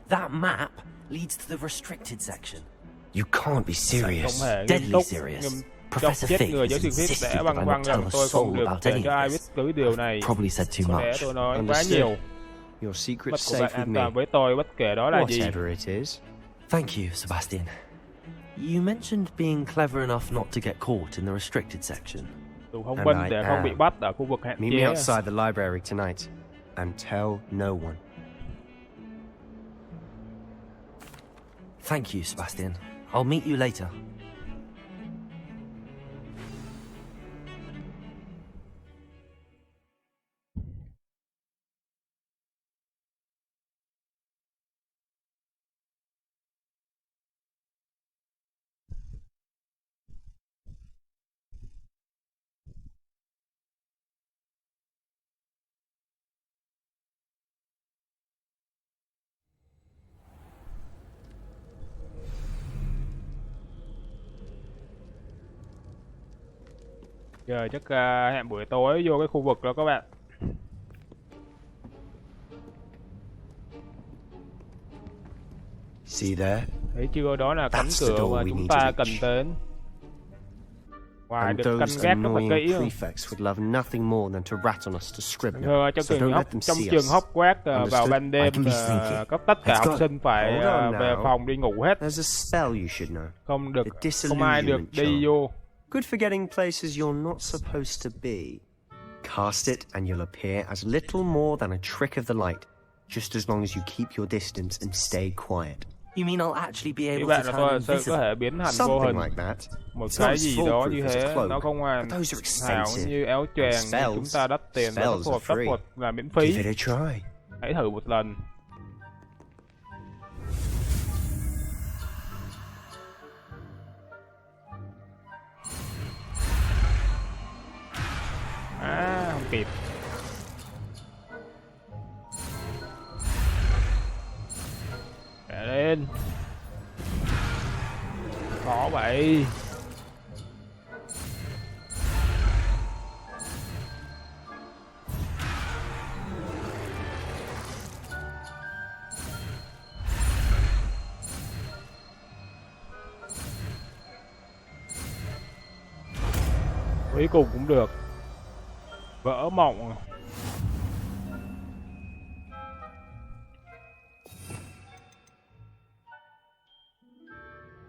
That map leads to the restricted section. You can't be serious. Không hề nghiêm Deadly túc. serious. Chọc Professor chết Fig người giáo has sư Viết insisted đã that băn I khoăn not tell rằng a tôi không soul được about kể any cho of ai biết this. tới điều này. Probably said too Có lẽ much. tôi nói quá Understood. nhiều. Your secret's Mất của bạn safe with an me. toàn với tôi bất kể đó là gì. Whatever it is. Thank you, Sebastian. You mentioned being clever enough not to get caught in the restricted section. Đủ thông And minh I để không bị am. bắt ở khu vực hạn Meet me chế. outside the library tonight and tell no one. Thank you, Sebastian. I'll meet you later. Giờ chắc hẹn buổi tối vô cái khu vực đó các bạn. See there? Thấy chưa, đó là cánh That's the cửa door mà we chúng need ta to cần reach. đến. Ngoài And được canh those gác rất là annoying kỹ. prefects would love nothing more than to rat on us to Scribner. Trong So trường don't let them trong see trường us. Hogwarts vào Understood? ban đêm các tất cả Let's học go. sinh phải Hold on về now. phòng đi ngủ hết. There's a spell you should know. Không được, The không ai được disillusionment đi charm. vô. Good for getting places you're not supposed to be. Cast it and you'll appear as little more than a trick of the light, just as long as you keep your distance and stay quiet. You mean I'll actually be Ý able bạn to là turn tôi sẽ có invisible? thể biến thành vô Something hình. like that. Một It's cái not gì as đó foolproof như as a thế, cloak, nó không hoàn but those are hảo expensive. như áo choàng. And Nhưng chúng ta đắt tiền và spells are phép free. thuật là miễn phí. Give it a try. Hãy thử một lần. Không kịp. Để lên. Khó vậy. Cuối cùng cũng được. Vỡ mộng.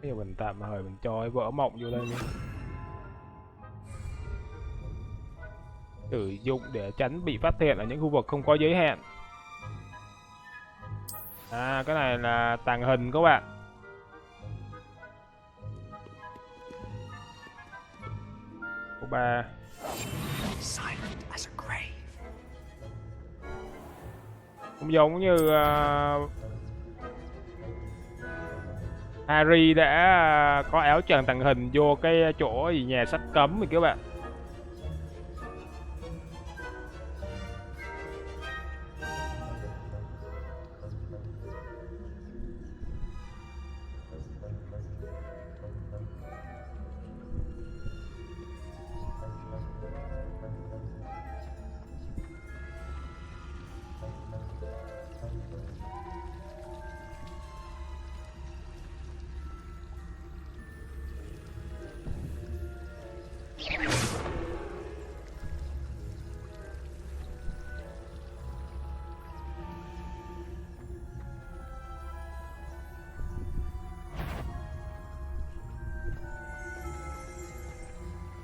Bây giờ mình tạm thời mình cho cái vỡ mộng vô đây đi. Sử dụng để tránh bị phát hiện ở những khu vực không có giới hạn. À, cái này là tàng hình các bạn. Số 3. Cũng giống như Harry đã có áo choàng tàng hình vô cái chỗ gì nhà sách cấm rồi các bạn.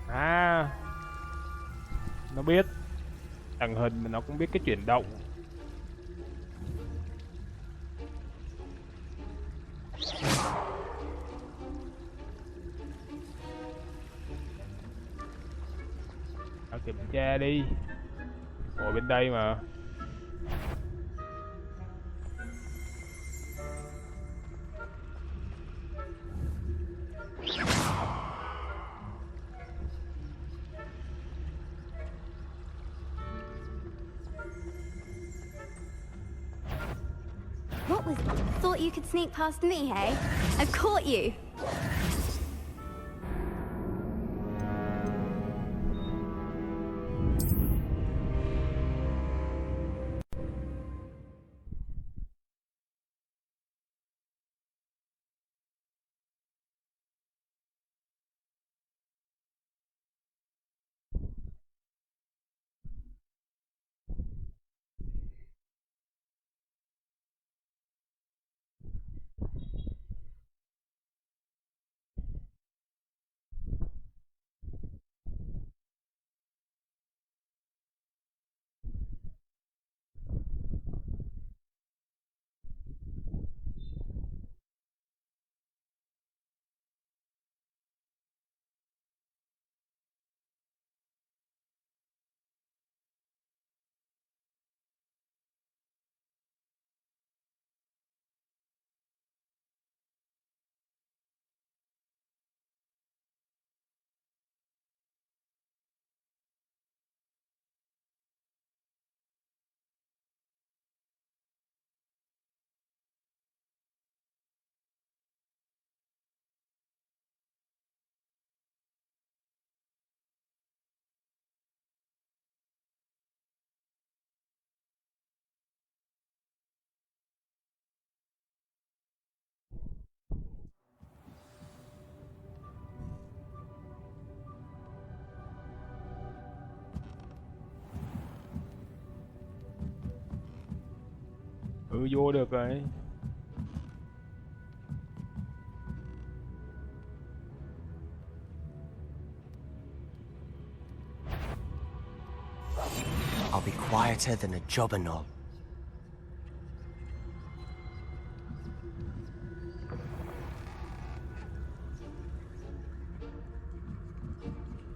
À, nó biết tàng hình mà nó cũng biết cái chuyển động. Kiểm tra đi, ngồi bên đây mà. What was... Thought you could sneak past me, hey? I've caught you. Vô được rồi. I'll be quieter than a jobberknoll.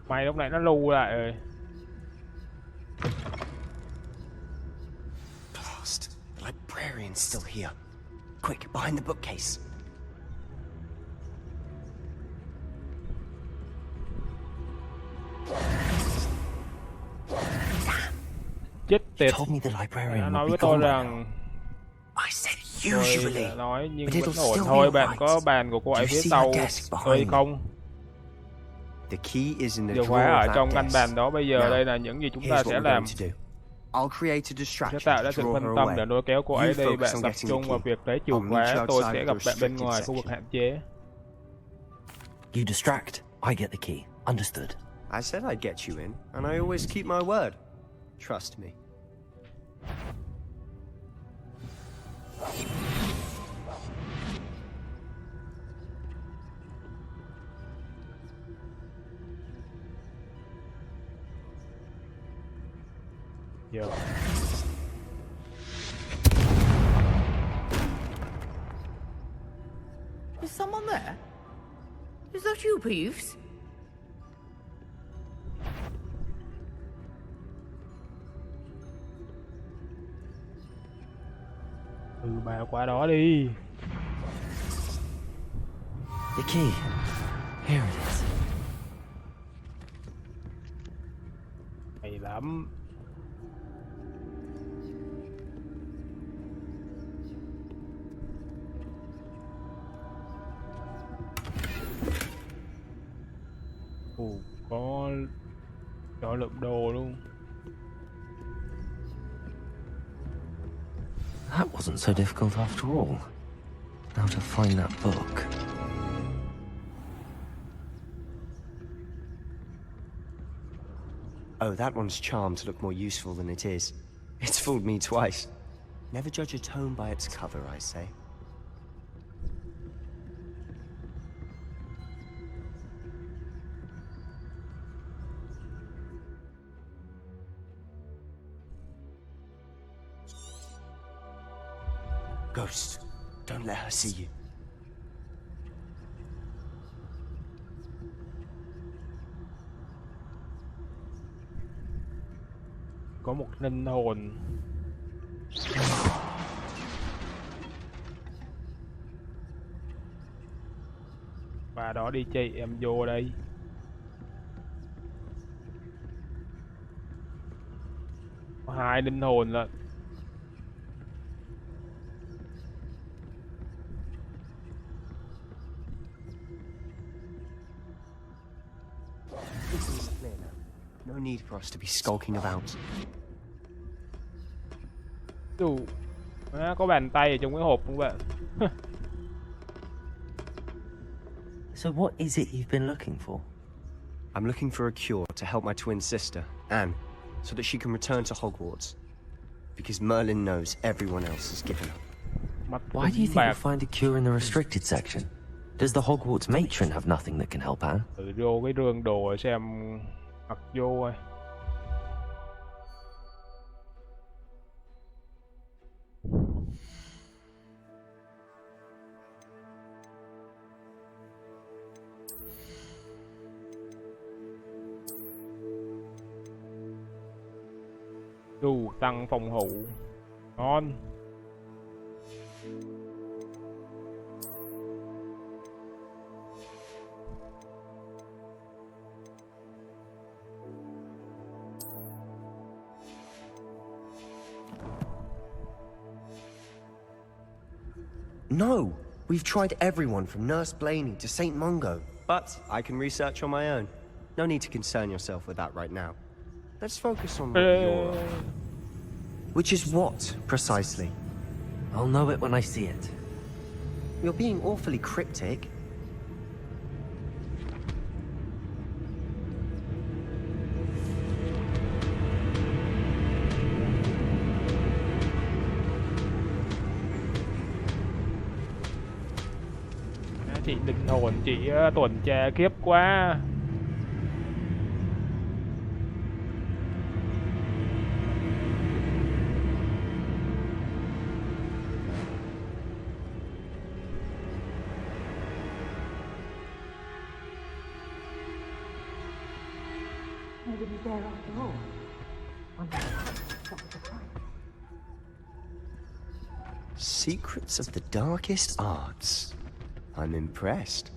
May lúc nãy nó lù lại rồi. Librarian's still here. Quick, behind the bookcase. Chết tiệt. Told me the librarian Nó nói would với be tôi gone by rằng now. I said usually. Nói nhưng but vẫn it'll ổn still thôi. be Bạn right. có bàn của cô ấy Do you phía see sau her desk tôi behind không? The key is in the Chìa drawer khóa of ở that trong ngăn desk. bàn đó. Bây giờ Now, đây là những gì chúng ta here's sẽ what we're làm. going to do. I'll create a distraction Sẽ tạo ra to sự draw phân her tâm away. để lôi kéo cô ấy You đây. focus Bạn on tập getting trung the vào key. việc lấy chìa I'll meet khóa. you Tôi outside sẽ the gặp bạn bên restricted ngoài khu vực section. hạn chế. You distract, I get the key. Understood. I said I'd get you in, and I always keep my word. Trust me. Yo. Is someone there? Is that you, Peeves? Bà qua đó đi. The key. Here it is. Hay lắm. Có lượng đồ luôn. That wasn't so difficult after all. Now to find that book. Oh, that one's charmed to look more useful than it is. It's fooled me twice. Never judge a tome by its cover, I say. Ghost, don't let her see you. Có một linh hồn. Và đó đi chị, em vô đây. Có 2 linh hồn lận. No need for us to be skulking about. Đủ. Có bàn tay ở trong cái hộp các bạn. So what is it you've been looking for? I'm looking for a cure to help my twin sister, Anne, so that she can return to Hogwarts. Because Merlin knows everyone else has given up. Why do you think you'll find a cure in the restricted section? Does the Hogwarts matron have nothing that can help Anne? Thử vô cái rương đồ xem mặc vô ơi. Đủ tăng phòng hộ. Ngon. No! We've tried everyone from Nurse Blaney to St. Mungo. But I can research on my own. No need to concern yourself with that right now. Let's focus on what you're on. Which is what, precisely? I'll know it when I see it. You're being awfully cryptic. Chị linh hồn, chị tuần tra kiếp quá. Maybe he's there after all. Wonder what was the price. Secrets of the darkest arts. I'm impressed.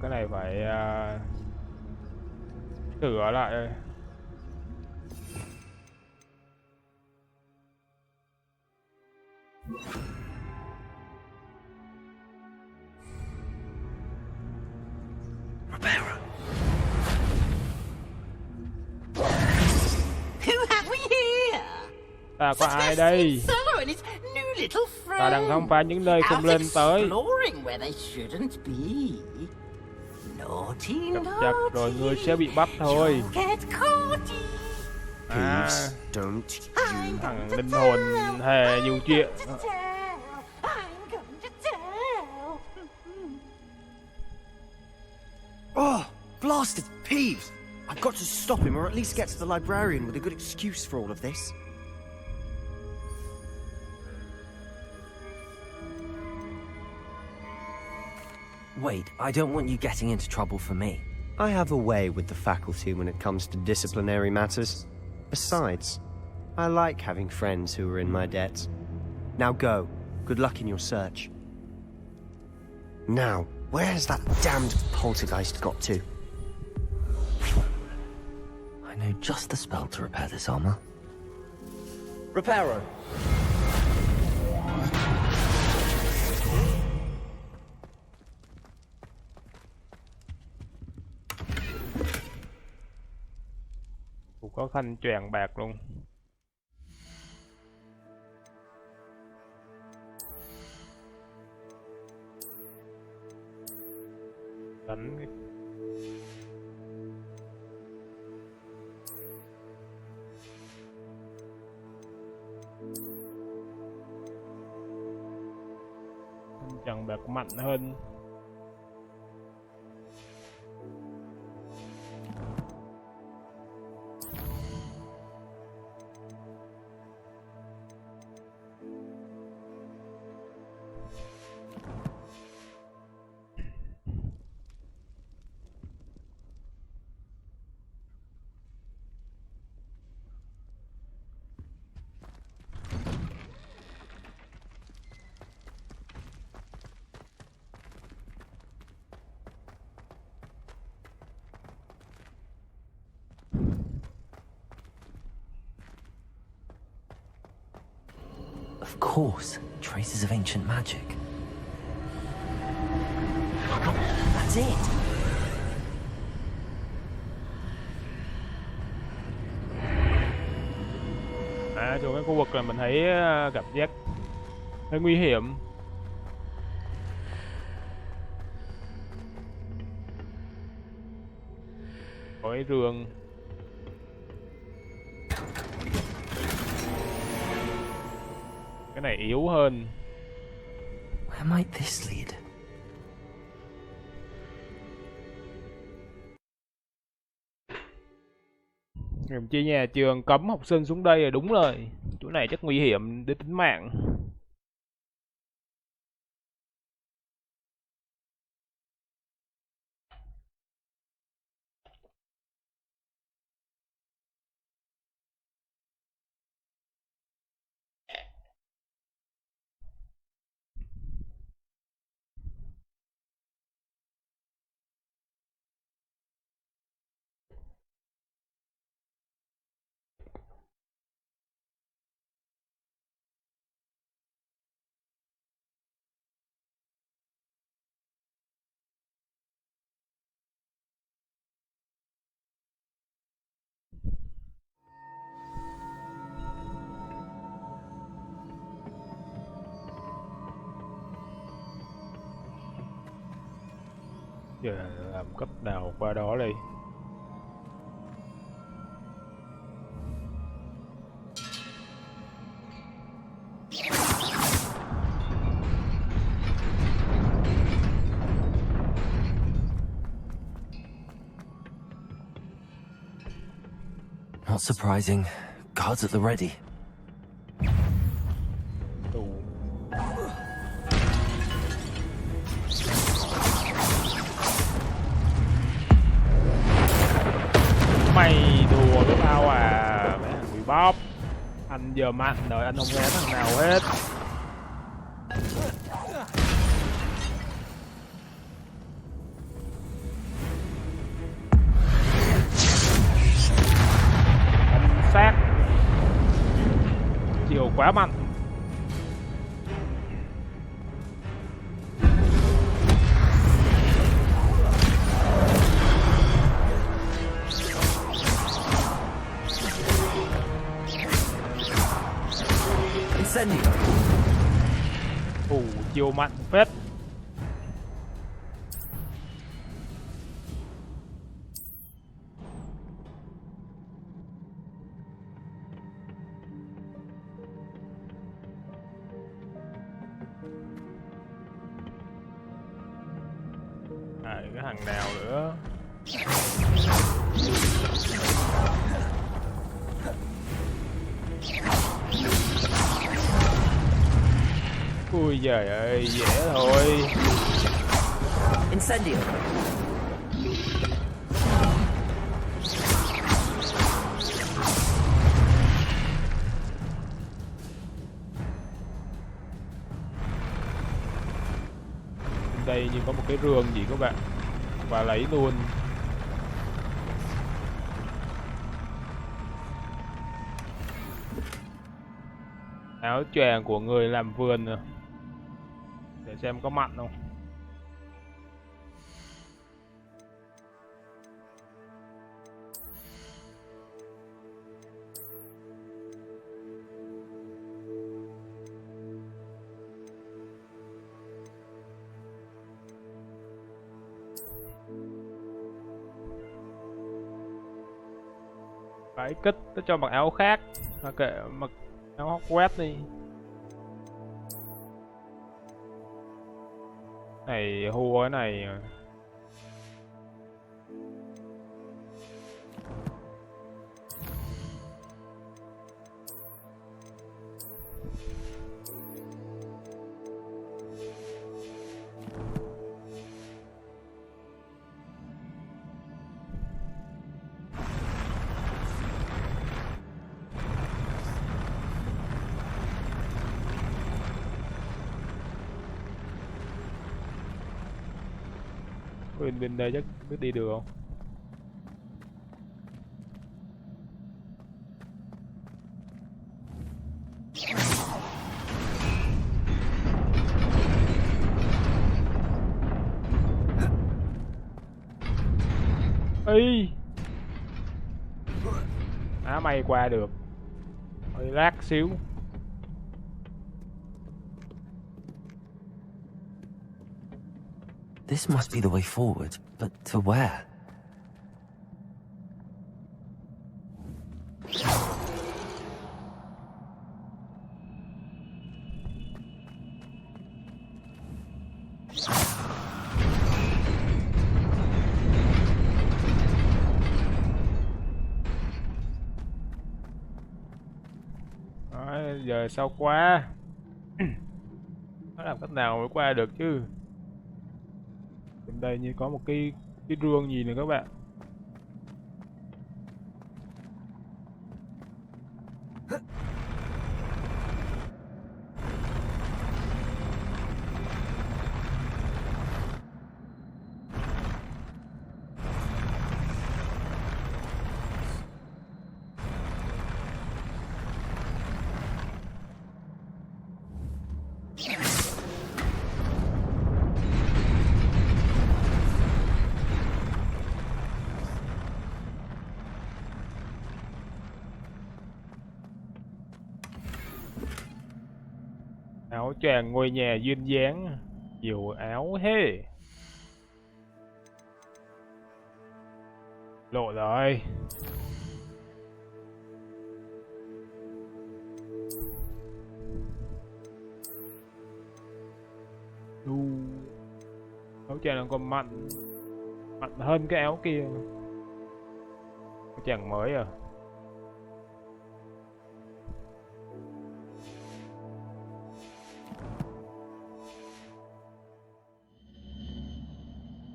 cái này phải sửa lại. Who have we here? Ta có ai đây? Cellar and its new little friend. Ta đang khám phá những nơi không lên tới. Exploring where they shouldn't be. Naughty, Chặt rồi ngươi sẽ bị bắt thôi. get caught. Please don't you. Thằng linh hồn hề nhiều chuyện. Oh, blasted Peeves! I've got to stop him, or at least get to the librarian with a good excuse for all of this. Wait, I don't want you getting into trouble for me. I have a way with the faculty when it comes to disciplinary matters. Besides, I like having friends who are in my debt. Now go. Good luck in your search. Now, where has that damned poltergeist got to? I know just the spell to repair this armor. Reparo. Cũng có khanh choàng bạc luôn. Đánh cái... Chẳng bạc mạnh hơn. Of course, traces of ancient magic. That's it! Chỗ cái khu vực là mình thấy cảm giác hơi nguy hiểm. Có cái rường. Cái này yếu hơn. Where might this lead? Làm chi nhà trường cấm học sinh xuống đây là đúng rồi. Chỗ này chắc nguy hiểm đến tính mạng. Giờ làm cách nào qua đó đây? Not surprising. Guards at the ready. Mày đùa với tao à? Mẹ thằng bị bóp. Anh giờ mạnh rồi, anh không nghe thằng nào hết. quá mạnh. Chiêu mạnh phết. Cái thằng nào nữa? Ui giời ơi, dễ thôi. Incendio. Đây như có một cái rương gì các bạn, và lấy luôn. Áo choàng của người làm vườn nè, để xem có mặn không. Phải kích, nó cho mặc áo khác. Ok, mặc áo Hogwarts đi. Này hua cái này. Bên đây chắc biết đi được không? Ê, may qua được, hơi lát xíu. This must be the way forward, but to where? Đấy, giờ sao qua? Nó làm cách nào mới qua được chứ? Bên đây như có một cái rương gì nữa các bạn. Áo choàng ngôi nhà duyên dáng, nhiều áo thế. Lộ rồi. Áo choàng nó còn mặn hơn cái áo kia. Áo choàng mới à?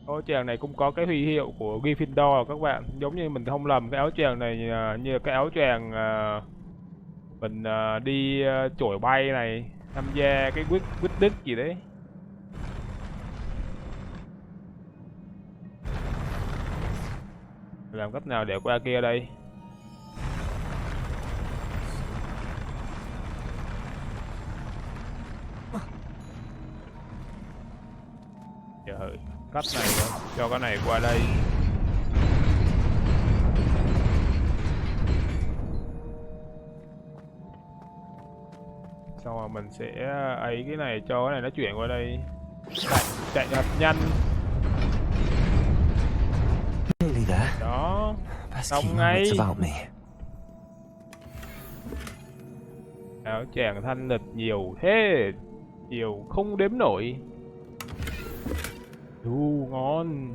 Áo choàng này cũng có cái huy hiệu của Gryffindor các bạn. Giống như mình không lầm, cái áo choàng này như cái áo choàng mình đi chổi bay này, tham gia cái quyết đức gì đấy. Làm cách nào để qua kia đây? Cắt này nữa. Cho cái này qua đây. Xong rồi mình sẽ ấy cái này, cho cái này nó chuyển qua đây. Chạy thật nhanh. Đó. Xong ngay. Áo chàng thanh lịch nhiều thế. Nhiều không đếm nổi. Ngon.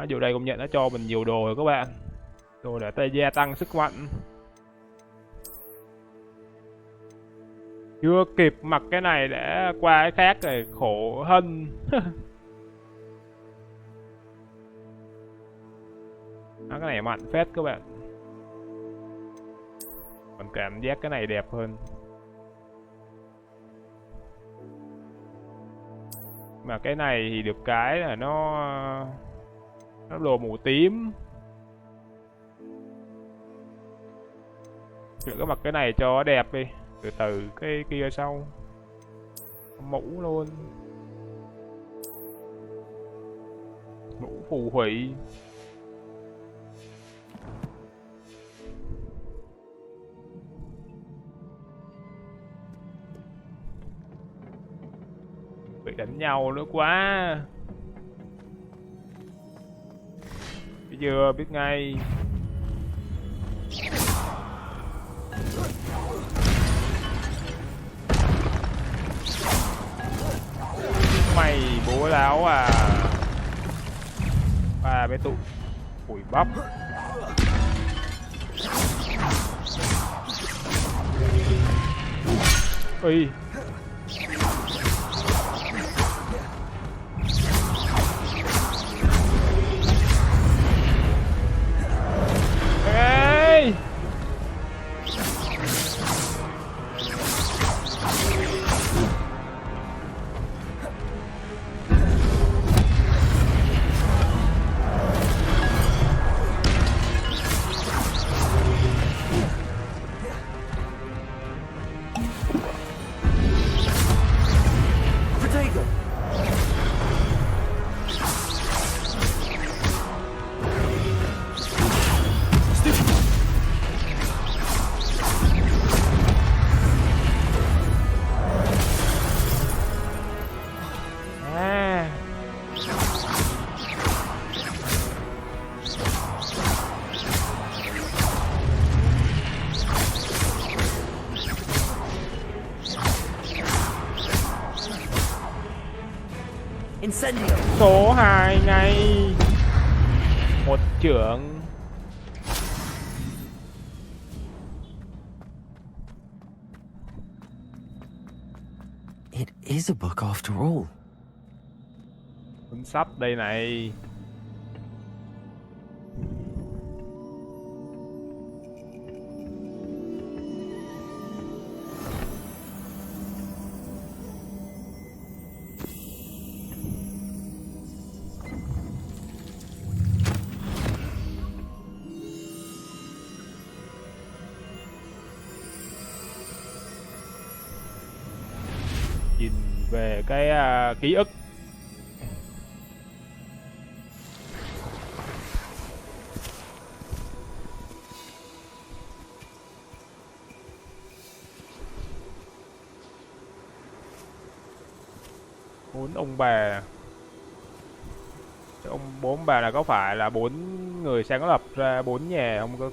Điều đây công nhận nó cho mình nhiều đồ rồi các bạn. Đồ để tay gia tăng sức mạnh. Chưa kịp mặc cái này để qua cái khác rồi, khổ hơn. Cái này mạnh phết các bạn. Mình cảm giác cái này đẹp hơn. Mà cái này thì được cái là nó đồ màu tím. Đừng có mặc cái này cho đẹp đi. Từ từ cái kia sau. Mũ luôn. Mũ phù hủy. Bị đánh nhau nữa quá. Bây giờ biết ngay. Mày bố láo à. Ba bé tụ ủi bắp. Ui. Ê. Số 2 ngay. Một trưởng. It is a book after all. Cuốn sách đây này. Về cái ký ức. Bốn ông bà. Bốn bà là có phải là 4 người sáng lập ra 4 nhà không có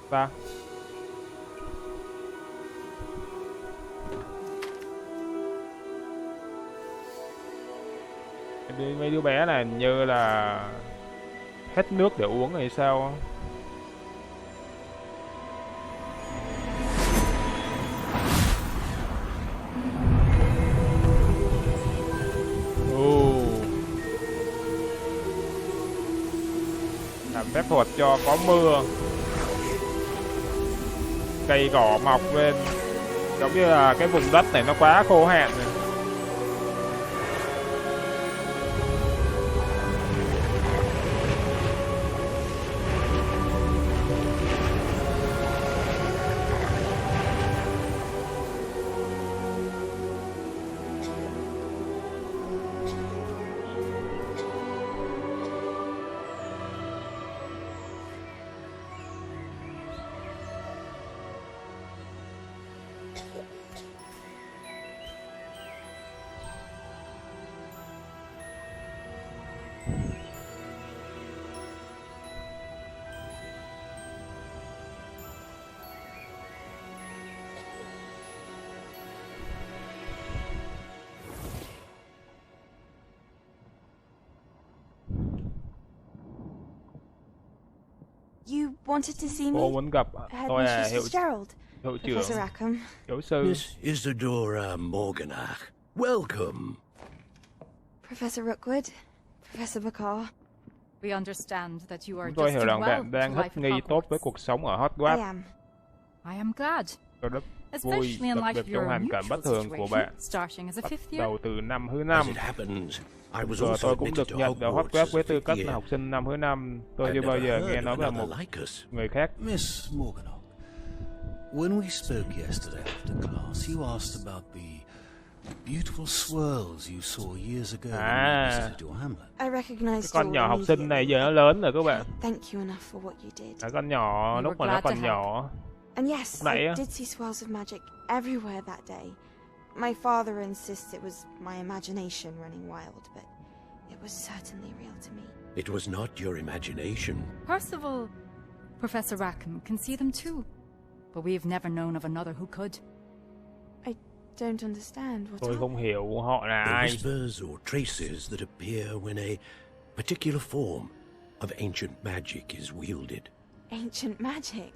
ta? Mấy đứa bé này như là hết nước để uống hay sao. Làm phép thuật cho có mưa. Cây cỏ mọc lên. Giống như là cái vùng đất này nó quá khô hạn rồi. wanted to see me? Cô muốn gặp tôi là Headmistress Fitzgerald. hiệu trưởng, Professor Rackham. giáo sư. Miss Isadora Morganach, welcome. Professor Rookwood, Professor Bacall. We understand that you are Chúng tôi hiểu adjusting rằng well bạn đang to thích life nghi at tốt với Hogwarts. cuộc sống ở I Hogwarts. am. I am glad. Tôi rất vui, Especially in đặc light biệt of trong your hoàn cảnh bất unusual thường của situation, bạn. starting as a Bắt fifth year. đầu từ năm thứ As 5. it happens, I was Giờ also tôi cũng admitted được to nhận vào Hogwarts Hogwarts as với a tư cách fifth là year. học sinh năm thứ 5. Tôi I've chưa bao never giờ heard nghe of nói về một another like us. người khác. Miss Morganach, when we spoke yesterday after class, you asked about the beautiful swirls you saw years ago when you visited your hamlet. I recognized Con you nhỏ học sinh này giờ nó lớn rồi các bạn. Thank you enough for what you did. Con nhỏ lúc mà nó còn nhỏ. And yes, Này I á. did see swirls of magic everywhere that day. My father insists it was my imagination running wild, but it was certainly real to me. It was not your imagination. Percival, Professor Rackham can see them too, but we've never known of another who could. I don't understand what Tôi không hiểu họ là The ai. whispers or traces that appear when a particular form of ancient magic is wielded. Ancient magic.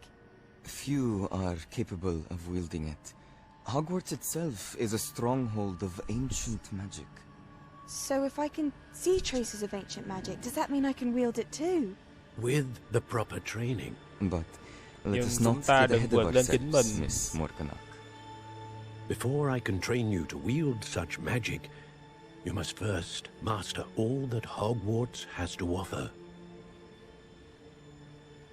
Few are capable of wielding it. Hogwarts itself is a stronghold of ancient magic. So if I can see traces of ancient magic, does that mean I can wield it too? With the proper training. But let Nhưng us chúng not ta get đừng ahead vượt of lên chính ourselves, mình. Miss Morganach. Before I can train you to wield such magic, you must first master all that Hogwarts has to offer.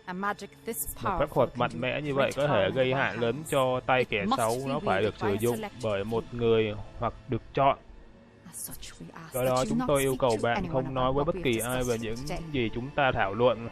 A magic this Một phép powerful thuật can mạnh do mẽ như great vậy có thể harm gây in our hại lớn hands. cho tay kẻ It must xấu. be Nó phải được wielded sử by a dụng select bởi một người hoặc được chọn. As such, we ask Do that đó you chúng not tôi yêu speak cầu to bạn anyone không nói about với what bất we've kỳ ai về discussed những today. gì chúng ta thảo luận.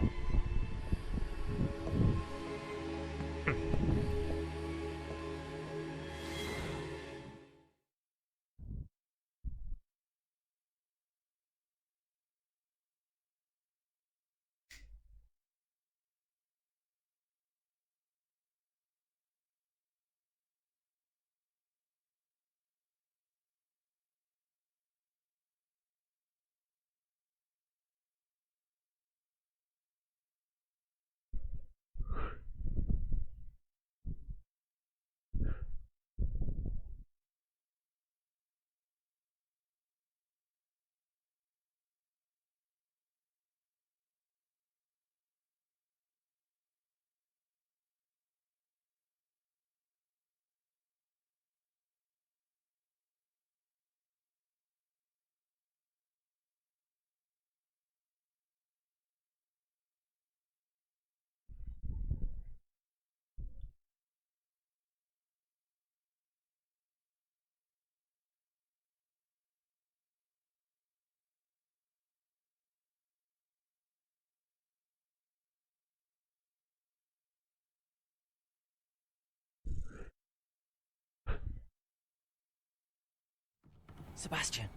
Sebastian.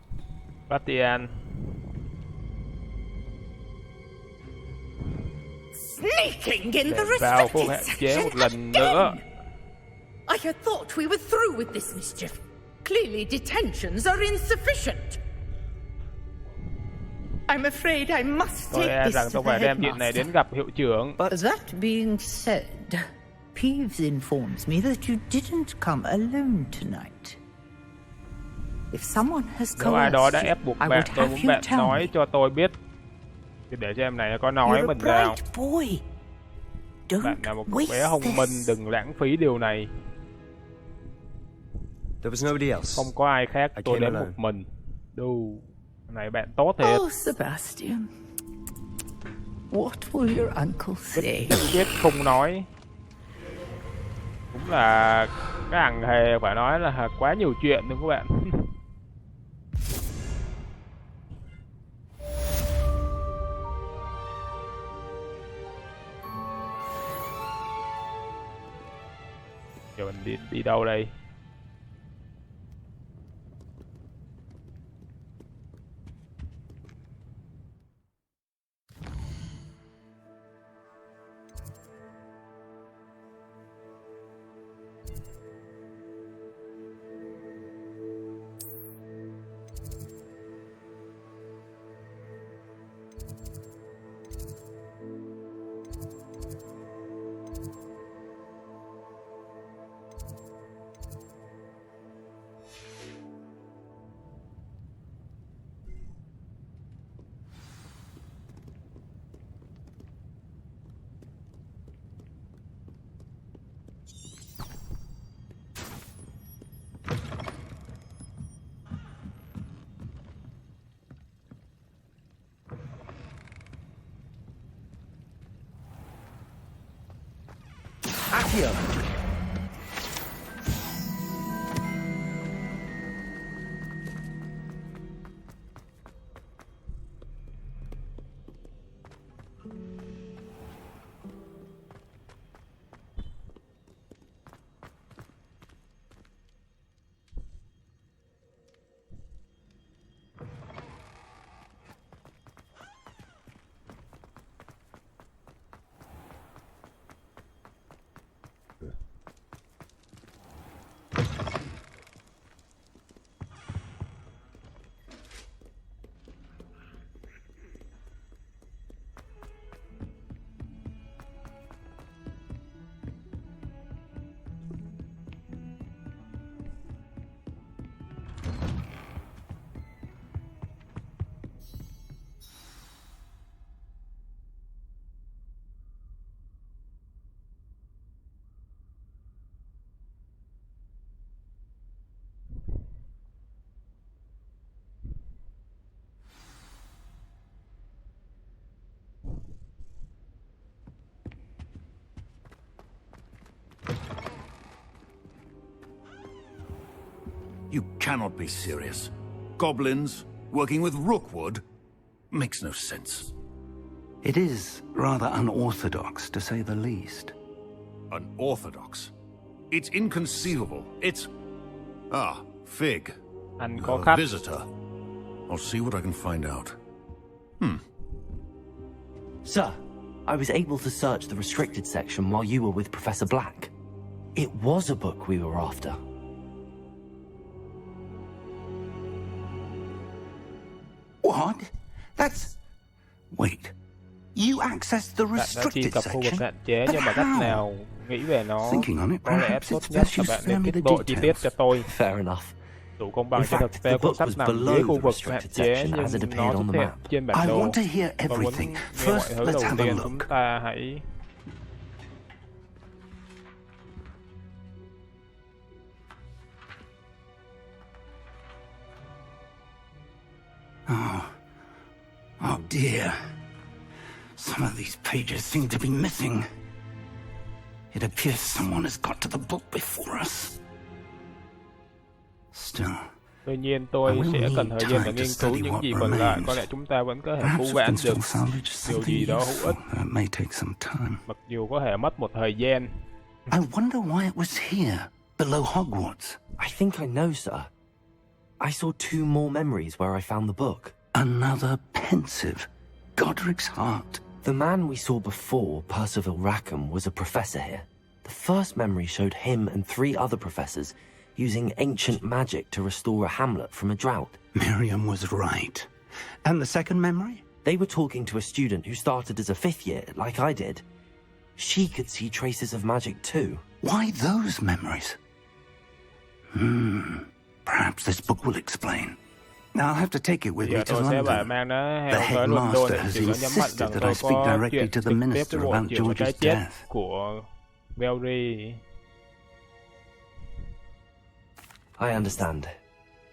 Bastian. Sneaking in the Để vào khu restricted hạn chế một section lần nữa. I had thought we were through with this mischief. Clearly detentions are insufficient. I'm afraid I must Tôi take e this rằng to tôi the phải đem chuyện này headmaster. đến gặp hiệu trưởng. But that being said, Peeves informs me that you didn't come alone tonight. If someone has Nếu ai đó đã coerced ép buộc you, I bạn, would tôi have muốn you bạn tell nói me. cho tôi biết. Thì để cho em này có nói You're mình a vào. bright boy. Don't Bạn là một waste bé thông minh, this. đừng lãng phí điều này. There was nobody else. Không có ai khác, I tôi came đến alone. một mình. Đù, này bạn tốt thiệt. Oh, Sebastian. What will your uncle say? Biết không nói. Cũng là cái thằng hề phải nói là quá nhiều chuyện đúng không các bạn? Giờ mình đi đâu đây? Here. You cannot be serious. Goblins working with Rookwood makes no sense. It is rather unorthodox, to say the least. Unorthodox? It's inconceivable. It's... Ah, Fig. And a visitor. I'll see what I can find out. Sir, I was able to search the restricted section while you were with Professor Black. It was a book we were after. What? That's... Wait. You accessed the Bạn đã truy restricted cập khu vực section? hạn chế, nhưng mà cách nào nghĩ về nó? Thinking on it, Có lẽ perhaps tốt it's nhất best là you bạn spare nên me tiết the lộ chi tiết cho tôi. Fair enough. Đủ công bằng In cho fact, thực tế the cuốn book sách was nằm below dưới khu the vực hạn restricted chế section as it nhưng appeared nó on xuất the hiện map. trên bản I đồ. want to hear Tôi muốn everything. nghe First, mọi thứ let's đầu have a tiên. look. Chúng ta hãy Oh dear. Some of these pages seem to be missing. It appears someone has got to the book before us. Still, Tuy nhiên tôi sẽ cần thời gian để nghiên cứu những gì còn lại. Có lẽ chúng ta vẫn có thể cứu vãn được điều gì đó hữu ích, mặc dù có thể mất một thời gian. I wonder why it was here, below Hogwarts. I think I know, sir. I saw 2 more memories where I found the book. Another pensive, Godric's heart. The man we saw before, Percival Rackham, was a professor here. The first memory showed him and 3 other professors using ancient magic to restore a hamlet from a drought. Miriam was right. And the second memory? They were talking to a student who started as a 5th year, like I did. She could see traces of magic too. Why those memories? Perhaps this book will explain. I'll have to take it with me to London. The headmaster has insisted that I speak directly to the minister about George's death. Của Mary. I understand.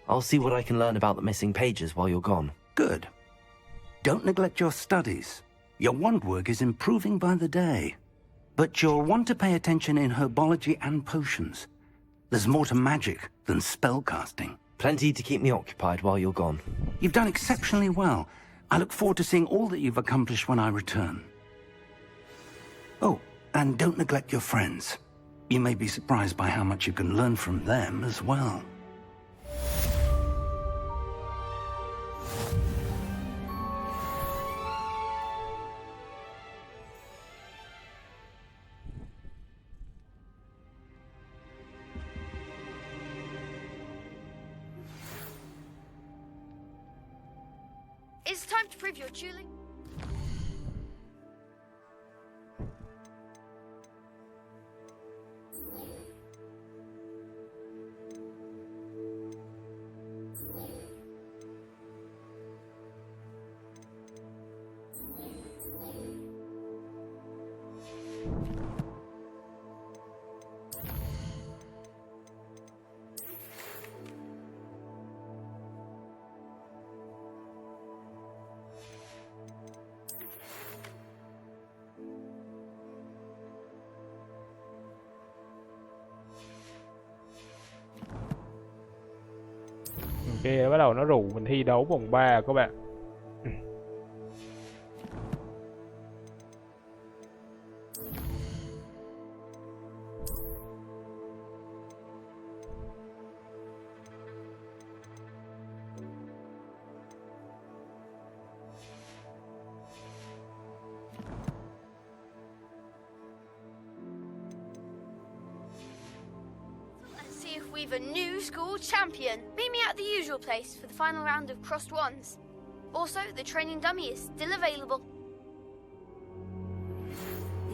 I'll see what I can learn about the missing pages while you're gone. Good. Don't neglect your studies. Your wand work is improving by the day. But you'll want to pay attention in herbology and potions. There's more to magic than spellcasting. Plenty to keep me occupied while you're gone. You've done exceptionally well. I look forward to seeing all that you've accomplished when I return. Oh, and don't neglect your friends. You may be surprised by how much you can learn from them as well. It's time to prove you're truly... Ok, bắt đầu nó rủ mình thi đấu vòng 3 các bạn. We've a new school champion. Meet me at the usual place for the final round of crossed wands. Also, the training dummy is still available.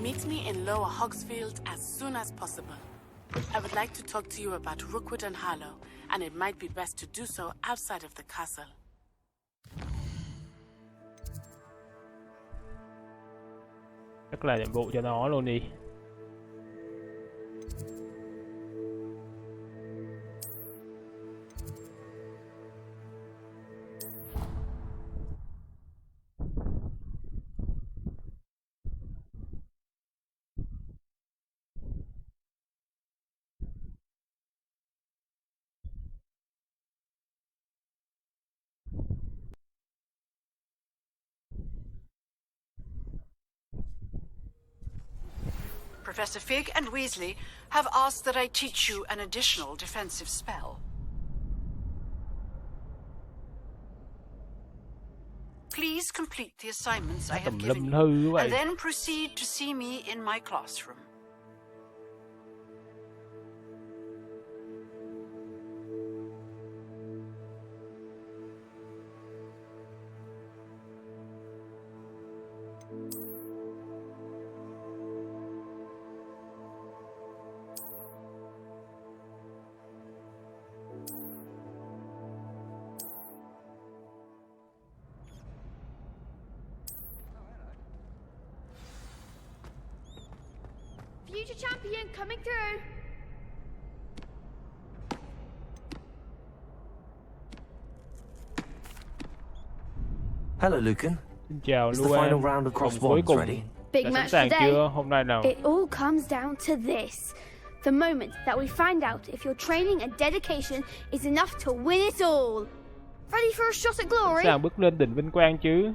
Meet me in Lower Hogsfield as soon as possible. I would like to talk to you about Rookwood and Harlow, and it might be best to do so outside of the castle. Chắc là nhiệm vụ cho nó luôn đi. Professor Fig and Weasley have asked that I teach you an additional defensive spell. Please complete the assignments I have given you, and then proceed to see me in my classroom. Future champion coming through. Hello, Lucan. Xin chào Is the Luan. final round of crossed Vòng cuối wands cùng ready? Big đã match sẵn sàng today. chưa? Hôm nay nào? It all comes down to this. The moment that we find out if your training and dedication is enough to win it all. Ready for a shot at glory? Sẵn sàng bước lên đỉnh vinh quang chứ?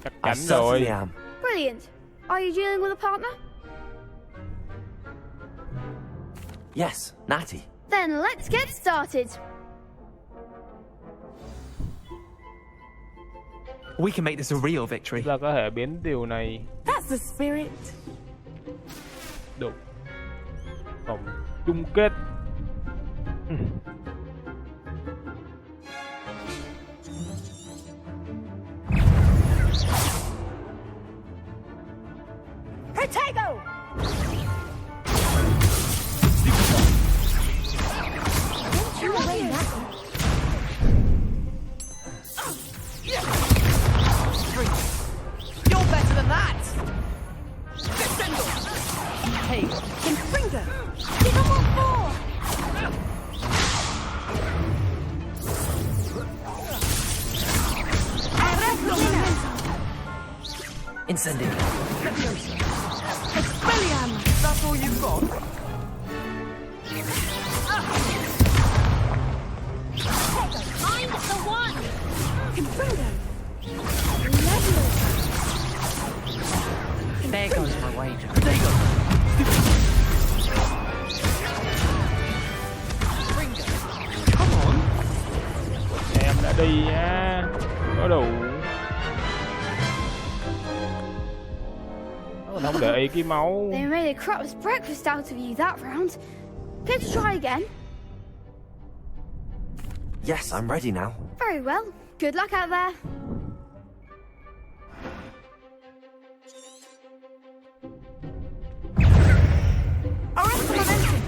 Chắc I chắn certainly rồi. am. Brilliant. Are you dealing with a partner? Yes, Natty. Then let's get started. We can make this a real victory. Chúng ta có thể biến điều này That's the spirit. được vòng chung kết. Protego! You're away now. You're better than that! Hey, Confringo! Give him what for! Incendio. Expelliarmus! That's all you've got? Find the one! Confringo! There goes my wager. Come on! Em đã đi nha. Có đủ. Nó không để ý cái máu. They made a crop's breakfast out of you that round. Care to try again? Yes, I'm ready now. Very well. Good luck out there. Arrest the momentum!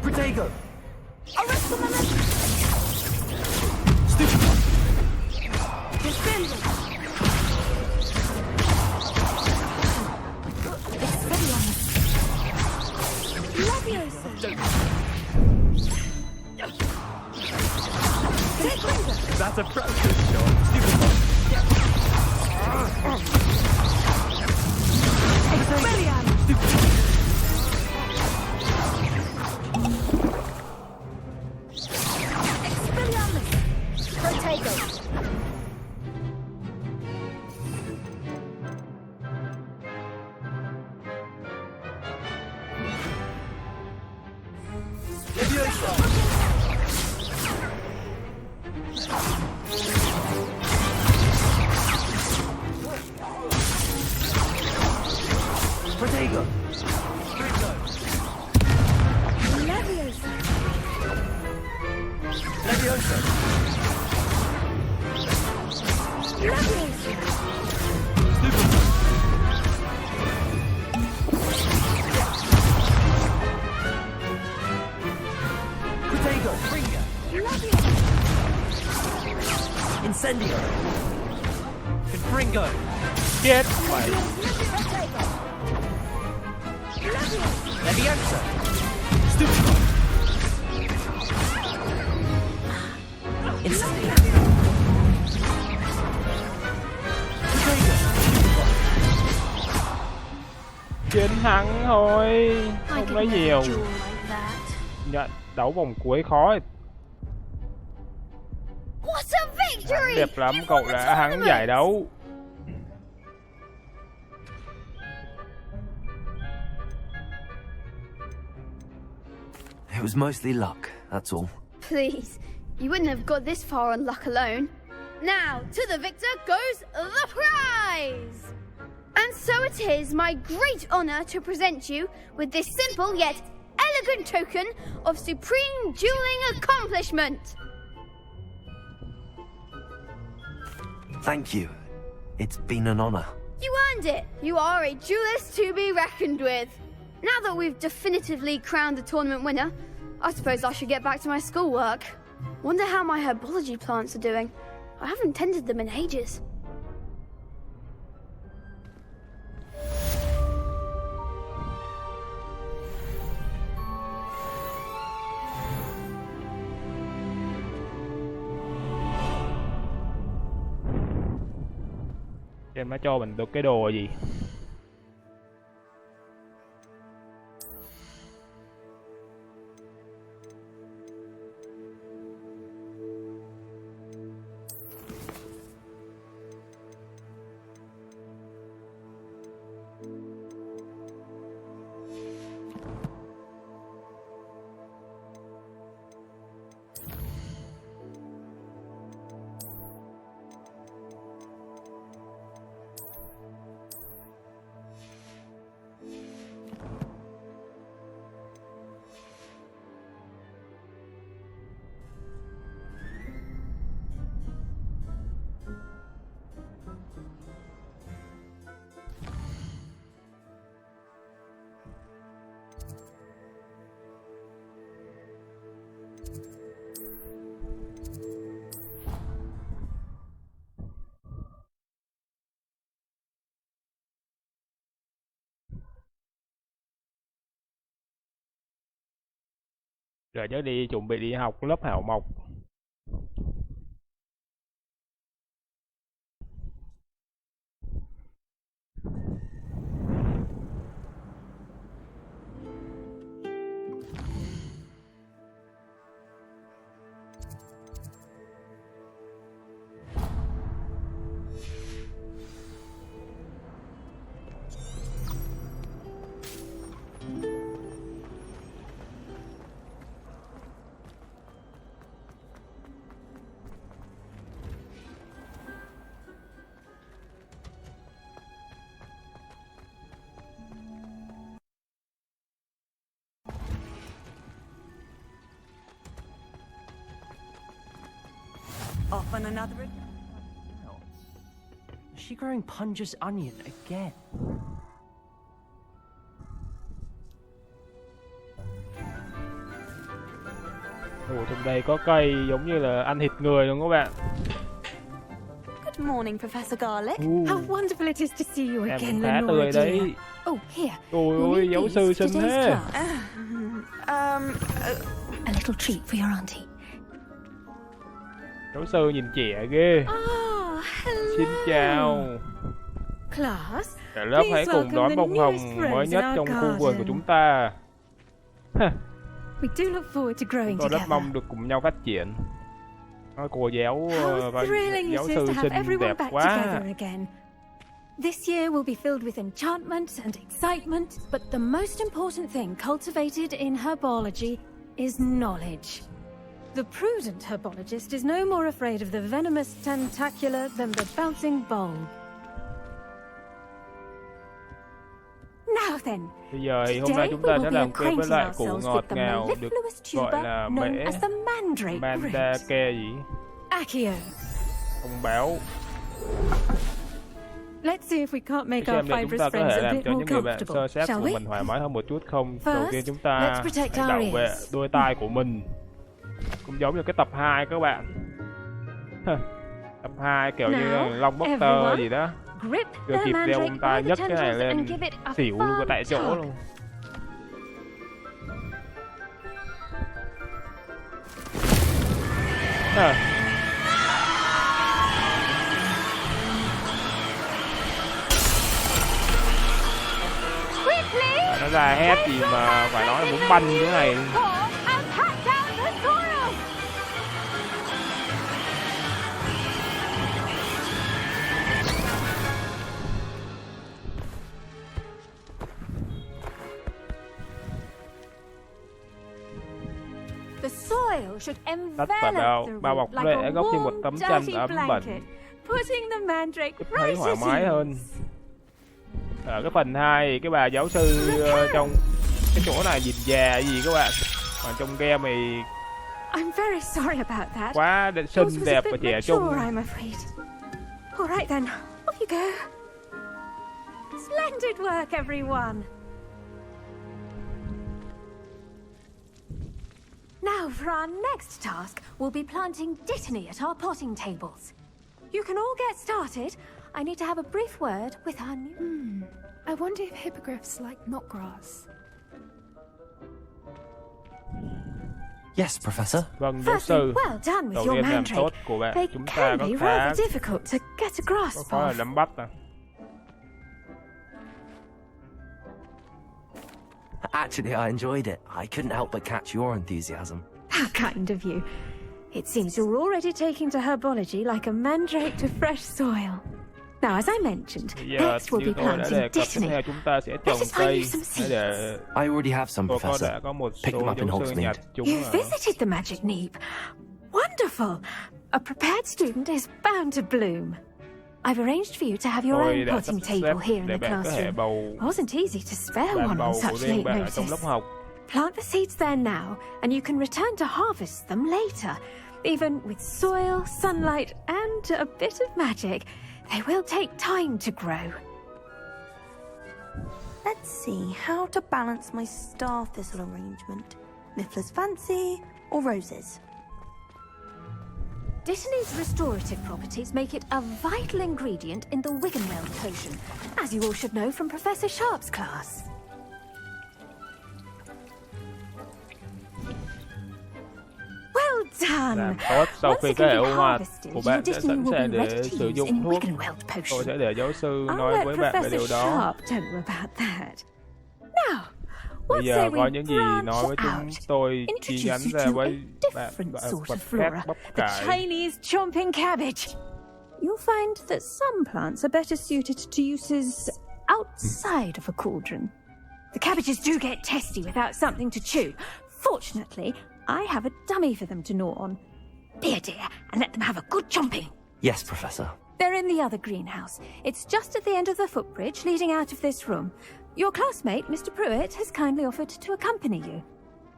Protego. Arrest the momentum! Defend it! Expelliarmus! Leviosa! That's a practice shot. Incendio. Confringo. Chết mày. Leviosa. Incendio. Chiến thắng thôi, không nói nhiều. Nhận đấu vòng cuối khó. Đẹp lắm, cậu đã thắng giải đấu. It was mostly luck, that's all. Please, you wouldn't have got this far on luck alone. Now, to the victor goes the prize! And so it is my great honor to present you with this simple yet elegant token of supreme dueling accomplishment. Thank you. It's been an honor. You earned it. You are a duelist to be reckoned with. Now that we've definitively crowned the tournament winner, I suppose I should get back to my schoolwork. Wonder how my herbology plants are doing. I haven't tended them in ages. Em nó cho mình được cái đồ gì? Rồi nhớ đi chuẩn bị đi học lớp hảo mộc. Off on another. Is she growing Punja's onion again? Ủa, trong đây có cây giống như là ăn thịt người luôn các bạn. Good morning, Professor Garlic. How wonderful it is to see you again, Em khá tươi đấy. Oh, here. Ôi ôi, giáo sư xinh thế. A little treat for your auntie. Giáo sư nhìn trẻ ghê. Xin chào. Class, Cả lớp hãy cùng đón bông hồng mới nhất trong khu vườn của chúng ta. We do look forward to growing Tôi rất together. mong được cùng nhau phát triển. Cô giáo và Thrilling giáo it is sư to have xinh everyone đẹp back quá. together again. This year will be filled with enchantment and excitement, but the most important thing cultivated in herbology is knowledge. The prudent herbologist is no more afraid of the venomous tentacular than the bouncing bulb. Now then, Bây giờ thì hôm nay chúng ta sẽ làm quen với lại củ ngọt ngào được gọi là mễ mandake gì? Accio. Thông báo. Let's see if we can't make Xem our để chúng fibrous ta có friends thể a làm bit cho more những người bạn comfortable, sơ sát shall của we? mình thoải mái hơn một chút không? Đầu tiên chúng ta let's protect hãy our bảo vệ ears. đôi tai của mình. Cũng giống như cái tập 2 các bạn. Tập 2 kiểu như Long Buster gì đó. Chưa kịp đeo bông tai nhấc cái này lên xỉu luôn tại chỗ luôn. Nó ra hét gì mà phải nói là muốn banh như thế này. The soil should Đất và envelop bao the bọc root like rễ a gốc như một warm, tấm chăn dirty ấm bẩn, blanket, putting the mandrake giúp thấy right thoải at mái ease. hơn. Ở cái phần 2 cái bà giáo sư trong cái chỗ này nhìn già gì các bạn, còn trong game thì I'm very sorry about that. quá xinh đẹp và trẻ trung. I'm afraid. All right then, off you go. Splendid work, everyone. Now, for our next task, we'll be planting dittany at our potting tables. You can all get started. I need to have a brief word with our new... I wonder if hippogriffs like knotgrass. Yes, Professor. Vâng, giáo Firstly, sư. well done with Đầu your tiên làm mandrake. tốt của bạn. They Chúng ta can có be khá rather difficult to get a grasp khó là of. nắm bắt à. Actually, I enjoyed it. I couldn't help but catch your enthusiasm. How kind of you. It seems you're already taking to herbology like a mandrake to fresh soil. Now, as I mentioned, next we'll be planting dittany. Chúng ta sẽ Let trồng us find you cây some seeds. để I already have some, Professor. đã có một Pick them số up in giáo sư nhặt Hogsmeade. chúng You ở visited the magic neep. Wonderful. A prepared student is bound to bloom. I've arranged for you to have your Tôi own đã potting sắp table xếp here in để the bạn có thể classroom. bầu Wasn't easy to spare bàn one bầu on của such riêng late bạn ở trong lớp notice. học. Plant the seeds there now, and you can return to harvest them later. Even with soil, sunlight, and a bit of magic, they will take time to grow. Let's see how to balance my star thistle arrangement. Miffler's fancy or roses? Dittany's restorative properties make it a vital ingredient in the Wiggenweld potion, as you all should know from Professor Sharp's class. Well done! Làm tốt, sau khi cái hệ hoa của bạn đã sẵn sàng để ready to sử use dụng in thuốc, Wiggenweld tôi potion. sẽ để giáo sư I'll nói let với bạn về Professor điều đó. Sharp tell you about that. Now, Bây what giờ say có we những gì branch nói với chúng out? tôi chi Introduce nhánh you ra to với a bạn different sort vật of khác flora, bắp the cải. Chinese chomping cabbage. You'll find that some plants are better suited to uses outside of a cauldron. The cabbages do get testy without something to chew. Fortunately, I have a dummy for them to gnaw on. Be a dear and let them have a good chomping. Yes, Professor. They're in the other greenhouse. It's just at the end of the footbridge leading out of this room. Your classmate, Mr. Pruitt, has kindly offered to accompany you.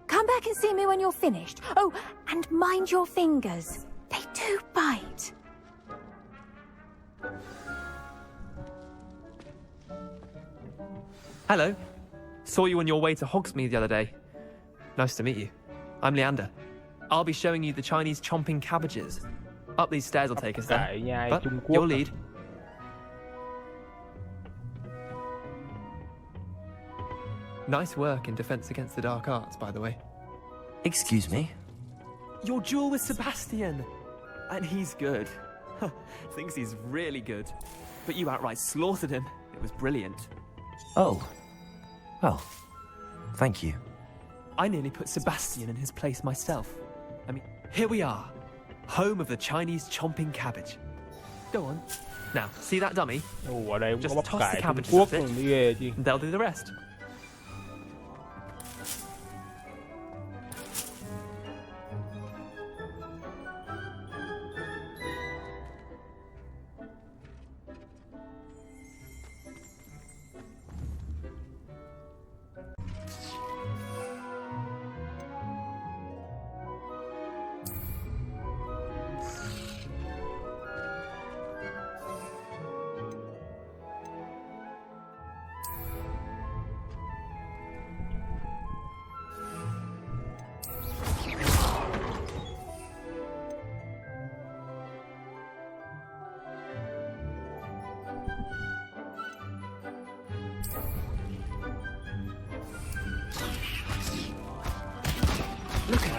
Come back and see me when you're finished. Oh, and mind your fingers. They do bite. Hello. Saw you on your way to Hogsmeade the other day. Nice to meet you. I'm Leander. I'll be showing you the Chinese chomping cabbages. Up these stairs will take us there. But your lead. Nice work in Defense Against the Dark Arts, by the way. Excuse me? Your duel with Sebastian. And he's good. Thinks he's really good. But you outright slaughtered him. It was brilliant. Oh. Well, thank you. I nearly put Sebastian in his place myself. I mean, here we are. Home of the Chinese chomping cabbage. Go on. Now, see that dummy? Ở đây cũng có Just bắp toss cải the Trung cabbages Quốc off it. mới ghê chứ. They'll do the rest.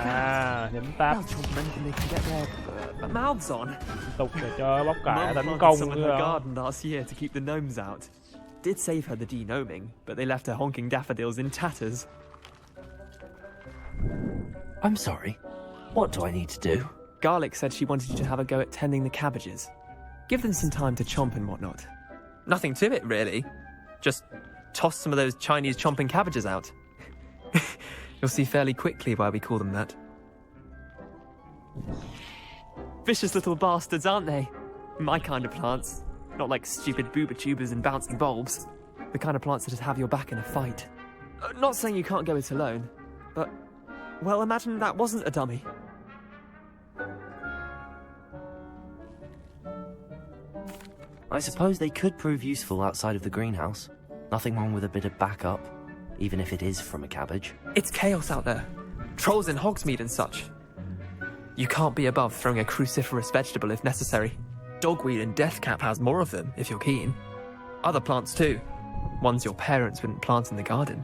À, nhấn tab Mouths on. tục để cho bắp cải Mum tấn planted công some in nữa her không? garden last year to keep the gnomes out. Did save her the denoming, but they left her honking daffodils in tatters. I'm sorry. What do I need to do? Garlic said she wanted you to have a go at tending the cabbages. Give them some time to chomp and whatnot. Nothing to it, really. Just toss some of those Chinese chomping cabbages out. You'll see fairly quickly why we call them that. Vicious little bastards, aren't they? My kind of plants. Not like stupid booba tubers and bouncing bulbs. The kind of plants that'd have your back in a fight. Not saying you can't go it alone, but... well, imagine that wasn't a dummy. I suppose they could prove useful outside of the greenhouse. Nothing wrong with a bit of backup, even if it is from a cabbage. It's chaos out there. Trolls in Hogsmeade and such. You can't be above throwing a cruciferous vegetable if necessary. Dogweed and deathcap has more of them, if you're keen. Other plants too. Ones your parents wouldn't plant in the garden.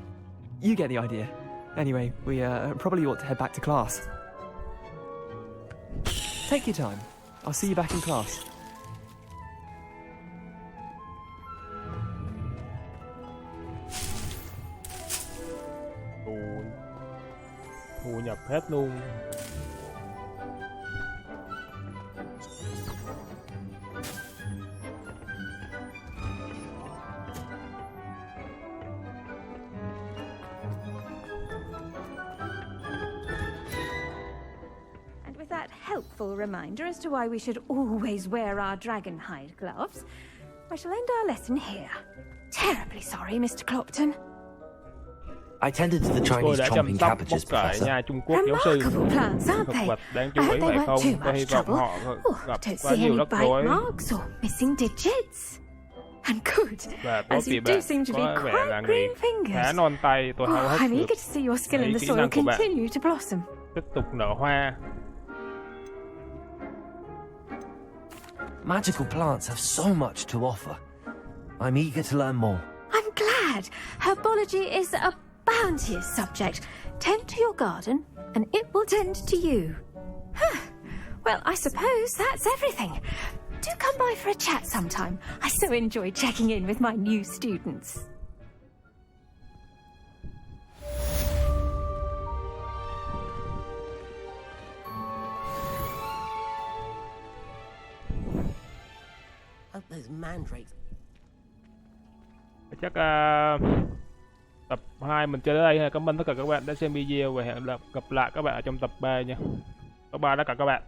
You get the idea. Anyway, we probably ought to head back to class. Take your time. I'll see you back in class. Thu nhập hết luôn. And with that helpful reminder as to why we should always wear our dragon hide gloves, I shall end our lesson here. Terribly sorry, Mr. Clopton. I tended to the Chinese chomping cabbages, Professor. Nhà Trung Quốc giáo sư. Remarkable plants, aren't Thực they? vật đáng I chú hope ý they phải weren't không? too Tôi hy much vọng trouble. họ gặp Don't quá see nhiều any rắc bite rối. marks or missing digits. And good, Và tốt as vì you do bạn seem to be có vẻ là quite người green fingers. khá non tay. Tôi háo hức I'm được eager to see your skill in thấy the kỹ soil năng của bạn continue to blossom. tiếp tục nở hoa. Magical plants have so much to offer. I'm eager to learn more. I'm glad. Herbology is a bounteous subject. Tend to your garden, and it will tend to you. Well, I suppose that's everything. Do come by for a chat sometime. I so enjoy checking in with my new students. Hope those mandrakes. Chắc tập 2 mình chơi đến đây. Cảm ơn tất cả các bạn đã xem video và hẹn gặp lại các bạn ở trong tập 3 nha. Bye bye tất cả các bạn.